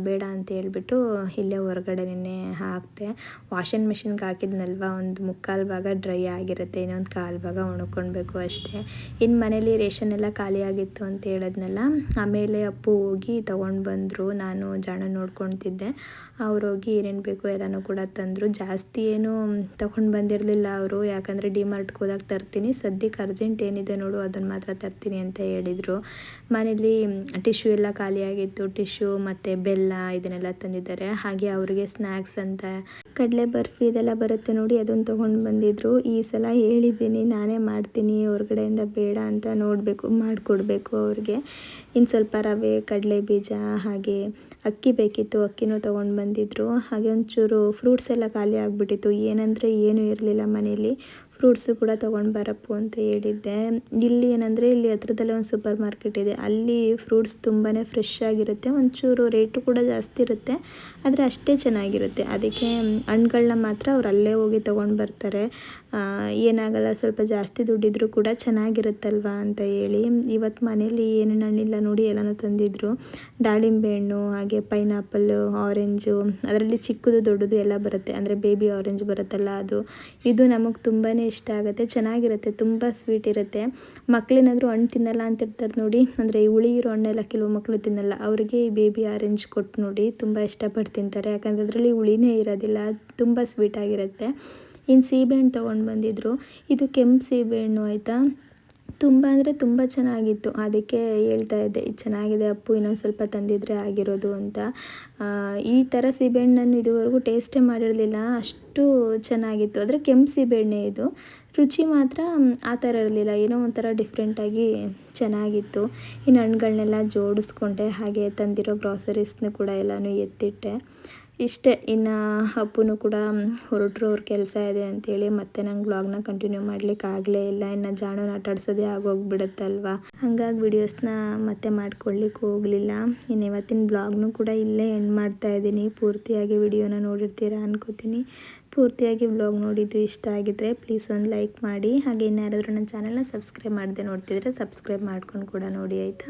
ಬೇಡ ಅಂತ ಹೇಳ್ಬಿಟ್ಟು ಇಲ್ಲೇ ಹೊರಗಡೆ ನೆನ್ನೆ ಹಾಕಿದೆ. ವಾಷಿಂಗ್ ಮಿಷಿನ್ಗೆ ಹಾಕಿದ್ನಲ್ವ, ಒಂದು 3/4 ಭಾಗ ಡ್ರೈ ಆಗಿರುತ್ತೆ, ಇನ್ನೊಂದು 1/4 ಭಾಗ ಒಣಕೊಳ್ಬೇಕು ಅಷ್ಟೇ. ಇನ್ನು ಮನೇಲಿ ರೇಷನ್ ಎಲ್ಲ ಖಾಲಿ ಆಗಿತ್ತು ಅಂತ ಹೇಳಿದ್ನಲ್ಲ, ಆಮೇಲೆ ಅಪ್ಪು ಹೋಗಿ ತೊಗೊಂಡು ಬಂದರು. ನಾನು ಜಾಣ ನೋಡ್ಕೊತಿದ್ದೆ. ಅವ್ರು ಹೋಗಿ ಏನೇನು ಬೇಕು ಎಲ್ಲನೂ ಕೂಡ ತಂದರು. ಜಾಸ್ತಿ ಏನು ತೊಗೊಂಡು ಬಂದಿರಲಿಲ್ಲ ಅವರು, ಯಾಕಂದರೆ ಡಿಮಾರ್ಟ್ಗೆ ಹೋದಾಗ ತರ್ತೀನಿ, ಸದ್ಯಕ್ಕೆ ಅರ್ಜೆಂಟ್ ಏನಿದೆ ನೋಡು ಅದನ್ನು ಮಾತ್ರ ತರ್ತೀನಿ ಅಂತ ಹೇಳಿದರು. ಮನೇಲಿ ಟಿಶ್ಯೂ ಎಲ್ಲ ಖಾಲಿಯಾಗಿತ್ತು, ಟಿಶ್ಯೂ ಮತ್ತು ಬೆಲ್ಲ ಇದನ್ನೆಲ್ಲ ತಂದಿದ್ದಾರೆ. ಹಾಗೆ ಅವರಿಗೆ ಸ್ನ್ಯಾಕ್ಸ್ ಅಂತ ಕಡಲೆ ಬರ್ಫಿ ಇದೆಲ್ಲ ಬರುತ್ತೆ ನೋಡಿ, ಅದನ್ನು ತೊಗೊಂಡು ಬಂದಿದ್ದರು. ಈ ಸಲ ಹೇಳಿದ್ದೀನಿ ನಾನೇ ಮಾಡ್ತೀನಿ, ಹೊರಗಡೆಯಿಂದ ಬೇಡ ಅಂತ, ನೋಡಬೇಕು ಮಾಡಿಕೊಡ್ಬೇಕು ಅವ್ರಿಗೆ. ಇನ್ನು ಸ್ವಲ್ಪ ರವೆ, ಕಡಲೆ ಬೀಜ, ಹಾಗೆ ಅಕ್ಕಿ ಬೇಕಿತ್ತು, ಅಕ್ಕಿನೂ ತೊಗೊಂಡು ಬಂದಿದ್ದರು. ಹಾಗೆ ಒಂಚೂರು ಫ್ರೂಟ್ಸ್ ಎಲ್ಲ ಖಾಲಿ ಆಗಿಬಿಟ್ಟಿತ್ತು, ಏನಂದರೆ ಏನೂ ಇರಲಿಲ್ಲ ಮನೇಲಿ. ಫ್ರೂಟ್ಸು ಕೂಡ ತೊಗೊಂಡು ಬರಪ್ಪು ಅಂತ ಹೇಳಿದ್ದೆ. ಇಲ್ಲಿ ಏನಂದರೆ ಇಲ್ಲಿ ಹತ್ರದಲ್ಲೇ ಒಂದು ಸೂಪರ್ ಮಾರ್ಕೆಟ್ ಇದೆ, ಅಲ್ಲಿ ಫ್ರೂಟ್ಸ್ ತುಂಬಾ ಫ್ರೆಶ್ ಆಗಿರುತ್ತೆ, ಒಂಚೂರು ರೇಟು ಕೂಡ ಜಾಸ್ತಿ ಇರುತ್ತೆ, ಆದರೆ ಅಷ್ಟೇ ಚೆನ್ನಾಗಿರುತ್ತೆ. ಅದಕ್ಕೆ ಹಣ್ಗಳನ್ನ ಮಾತ್ರ ಅವ್ರು ಅಲ್ಲೇ ಹೋಗಿ ತೊಗೊಂಡು ಬರ್ತಾರೆ. ಏನಾಗಲ್ಲ, ಸ್ವಲ್ಪ ಜಾಸ್ತಿ ದುಡ್ಡಿದ್ರು ಕೂಡ ಚೆನ್ನಾಗಿರುತ್ತಲ್ವ ಅಂತ ಹೇಳಿ. ಇವತ್ತು ಮನೇಲಿ ಏನೇನು ಹಣ್ಣಿಲ್ಲ ನೋಡಿ ಎಲ್ಲನೂ ತಂದಿದ್ರು. ದಾಳಿಂಬೆ ಹಣ್ಣು, ಹಾಗೆ ಪೈನಾಪಲ್ಲು, ಆರೆಂಜು, ಅದರಲ್ಲಿ ಚಿಕ್ಕದು ದೊಡ್ಡದು ಎಲ್ಲ ಬರುತ್ತೆ, ಅಂದರೆ ಬೇಬಿ ಆರೆಂಜ್ ಬರುತ್ತಲ್ಲ ಅದು. ಇದು ನಮಗೆ ತುಂಬಾ ಇಷ್ಟ ಆಗುತ್ತೆ, ಚೆನ್ನಾಗಿರುತ್ತೆ, ತುಂಬ ಸ್ವೀಟ್ ಇರುತ್ತೆ. ಮಕ್ಕಳೇನಾದರೂ ಹಣ್ಣು ತಿನ್ನಲ್ಲ ಅಂತಿರ್ತಾರೆ ನೋಡಿ, ಅಂದರೆ ಈ ಹುಳಿ ಇರೋ ಹಣ್ಣೆಲ್ಲ ಕೆಲವು ಮಕ್ಕಳು ತಿನ್ನಲ್ಲ, ಅವರಿಗೆ ಈ ಬೇಬಿ ಆರೆಂಜ್ ಕೊಟ್ಟು ನೋಡಿ ತುಂಬ ಇಷ್ಟಪಟ್ಟು ತಿಂತಾರೆ, ಯಾಕಂದರೆ ಅದರಲ್ಲಿ ಹುಳಿನೇ ಇರೋದಿಲ್ಲ, ತುಂಬ ಸ್ವೀಟಾಗಿರುತ್ತೆ. ಇನ್ನು ಸೀಬೆಹಣ್ಣು ತೊಗೊಂಡು ಬಂದಿದ್ದರು. ಇದು ಕೆಂಪು ಸೀಬೆಹಣ್ಣು ಆಯಿತಾ, ತುಂಬ ಅಂದರೆ ತುಂಬ ಚೆನ್ನಾಗಿತ್ತು. ಅದಕ್ಕೆ ಹೇಳ್ತಾ ಇದ್ದೆ, ಇದು ಚೆನ್ನಾಗಿದೆ ಅಪ್ಪು, ಇನ್ನೊಂದು ಸ್ವಲ್ಪ ತಂದಿದ್ರೆ ಆಗಿರೋದು ಅಂತ. ಈ ಥರ ಸೀಬೆಹಣ್ಣು ನಾನು ಇದುವರೆಗೂ ಟೇಸ್ಟೇ ಮಾಡಿರಲಿಲ್ಲ, ಅಷ್ಟು ಚೆನ್ನಾಗಿತ್ತು. ಆದರೆ ಕೆಂಪು ಸೀಬೆಹಣ್ಣೆ ಇದು, ರುಚಿ ಮಾತ್ರ ಆ ಥರ ಇರಲಿಲ್ಲ, ಏನೋ ಒಂಥರ ಡಿಫ್ರೆಂಟಾಗಿ ಚೆನ್ನಾಗಿತ್ತು. ಇನ್ನು ಹಣ್ಣುಗಳನ್ನೆಲ್ಲ ಜೋಡಿಸ್ಕೊಂಡೆ, ಹಾಗೆ ತಂದಿರೋ ಗ್ರಾಸರೀಸ್ನು ಕೂಡ ಎಲ್ಲನೂ ಎತ್ತಿಟ್ಟೆ. ಇಷ್ಟೇ. ಇನ್ನು ಅಪ್ಪುನು ಕೂಡ ಹೊರಟರು, ಅವ್ರ ಕೆಲಸ ಇದೆ ಅಂಥೇಳಿ. ಮತ್ತೆ ನಂಗೆ ವ್ಲಾಗ್ನ ಕಂಟಿನ್ಯೂ ಮಾಡ್ಲಿಕ್ಕೆ ಆಗಲೇ ಇಲ್ಲ, ಇನ್ನು ಜಾಣನ ಆಟಾಡ್ಸೋದೇ ಆಗೋಗ್ಬಿಡುತ್ತಲ್ವ, ಹಾಗಾಗಿ ವೀಡಿಯೋಸ್ನ ಮತ್ತೆ ಮಾಡ್ಕೊಳ್ಳಿಕ್ಕೆ ಹೋಗಲಿಲ್ಲ. ಇನ್ನು ಇವತ್ತಿನ ವ್ಲಾಗ್ನು ಕೂಡ ಇಲ್ಲೇ ಎಂಡ್ ಮಾಡ್ತಾಯಿದ್ದೀನಿ. ಪೂರ್ತಿಯಾಗಿ ವಿಡಿಯೋನ ನೋಡಿರ್ತೀರಾ ಅನ್ಕೋತೀನಿ. ಪೂರ್ತಿಯಾಗಿ ವ್ಲಾಗ್ ನೋಡಿದ್ದು ಇಷ್ಟ ಆಗಿದ್ದರೆ ಪ್ಲೀಸ್ ಒಂದು ಲೈಕ್ ಮಾಡಿ, ಹಾಗೆ ಇನ್ಯಾರಾದರೂ ನನ್ನ ಚಾನಲ್ನ ಸಬ್ಸ್ಕ್ರೈಬ್ ಮಾಡದೆ ನೋಡ್ತಿದ್ರೆ ಸಬ್ಸ್ಕ್ರೈಬ್ ಮಾಡ್ಕೊಂಡು ಕೂಡ ನೋಡಿ ಆಯಿತಾ.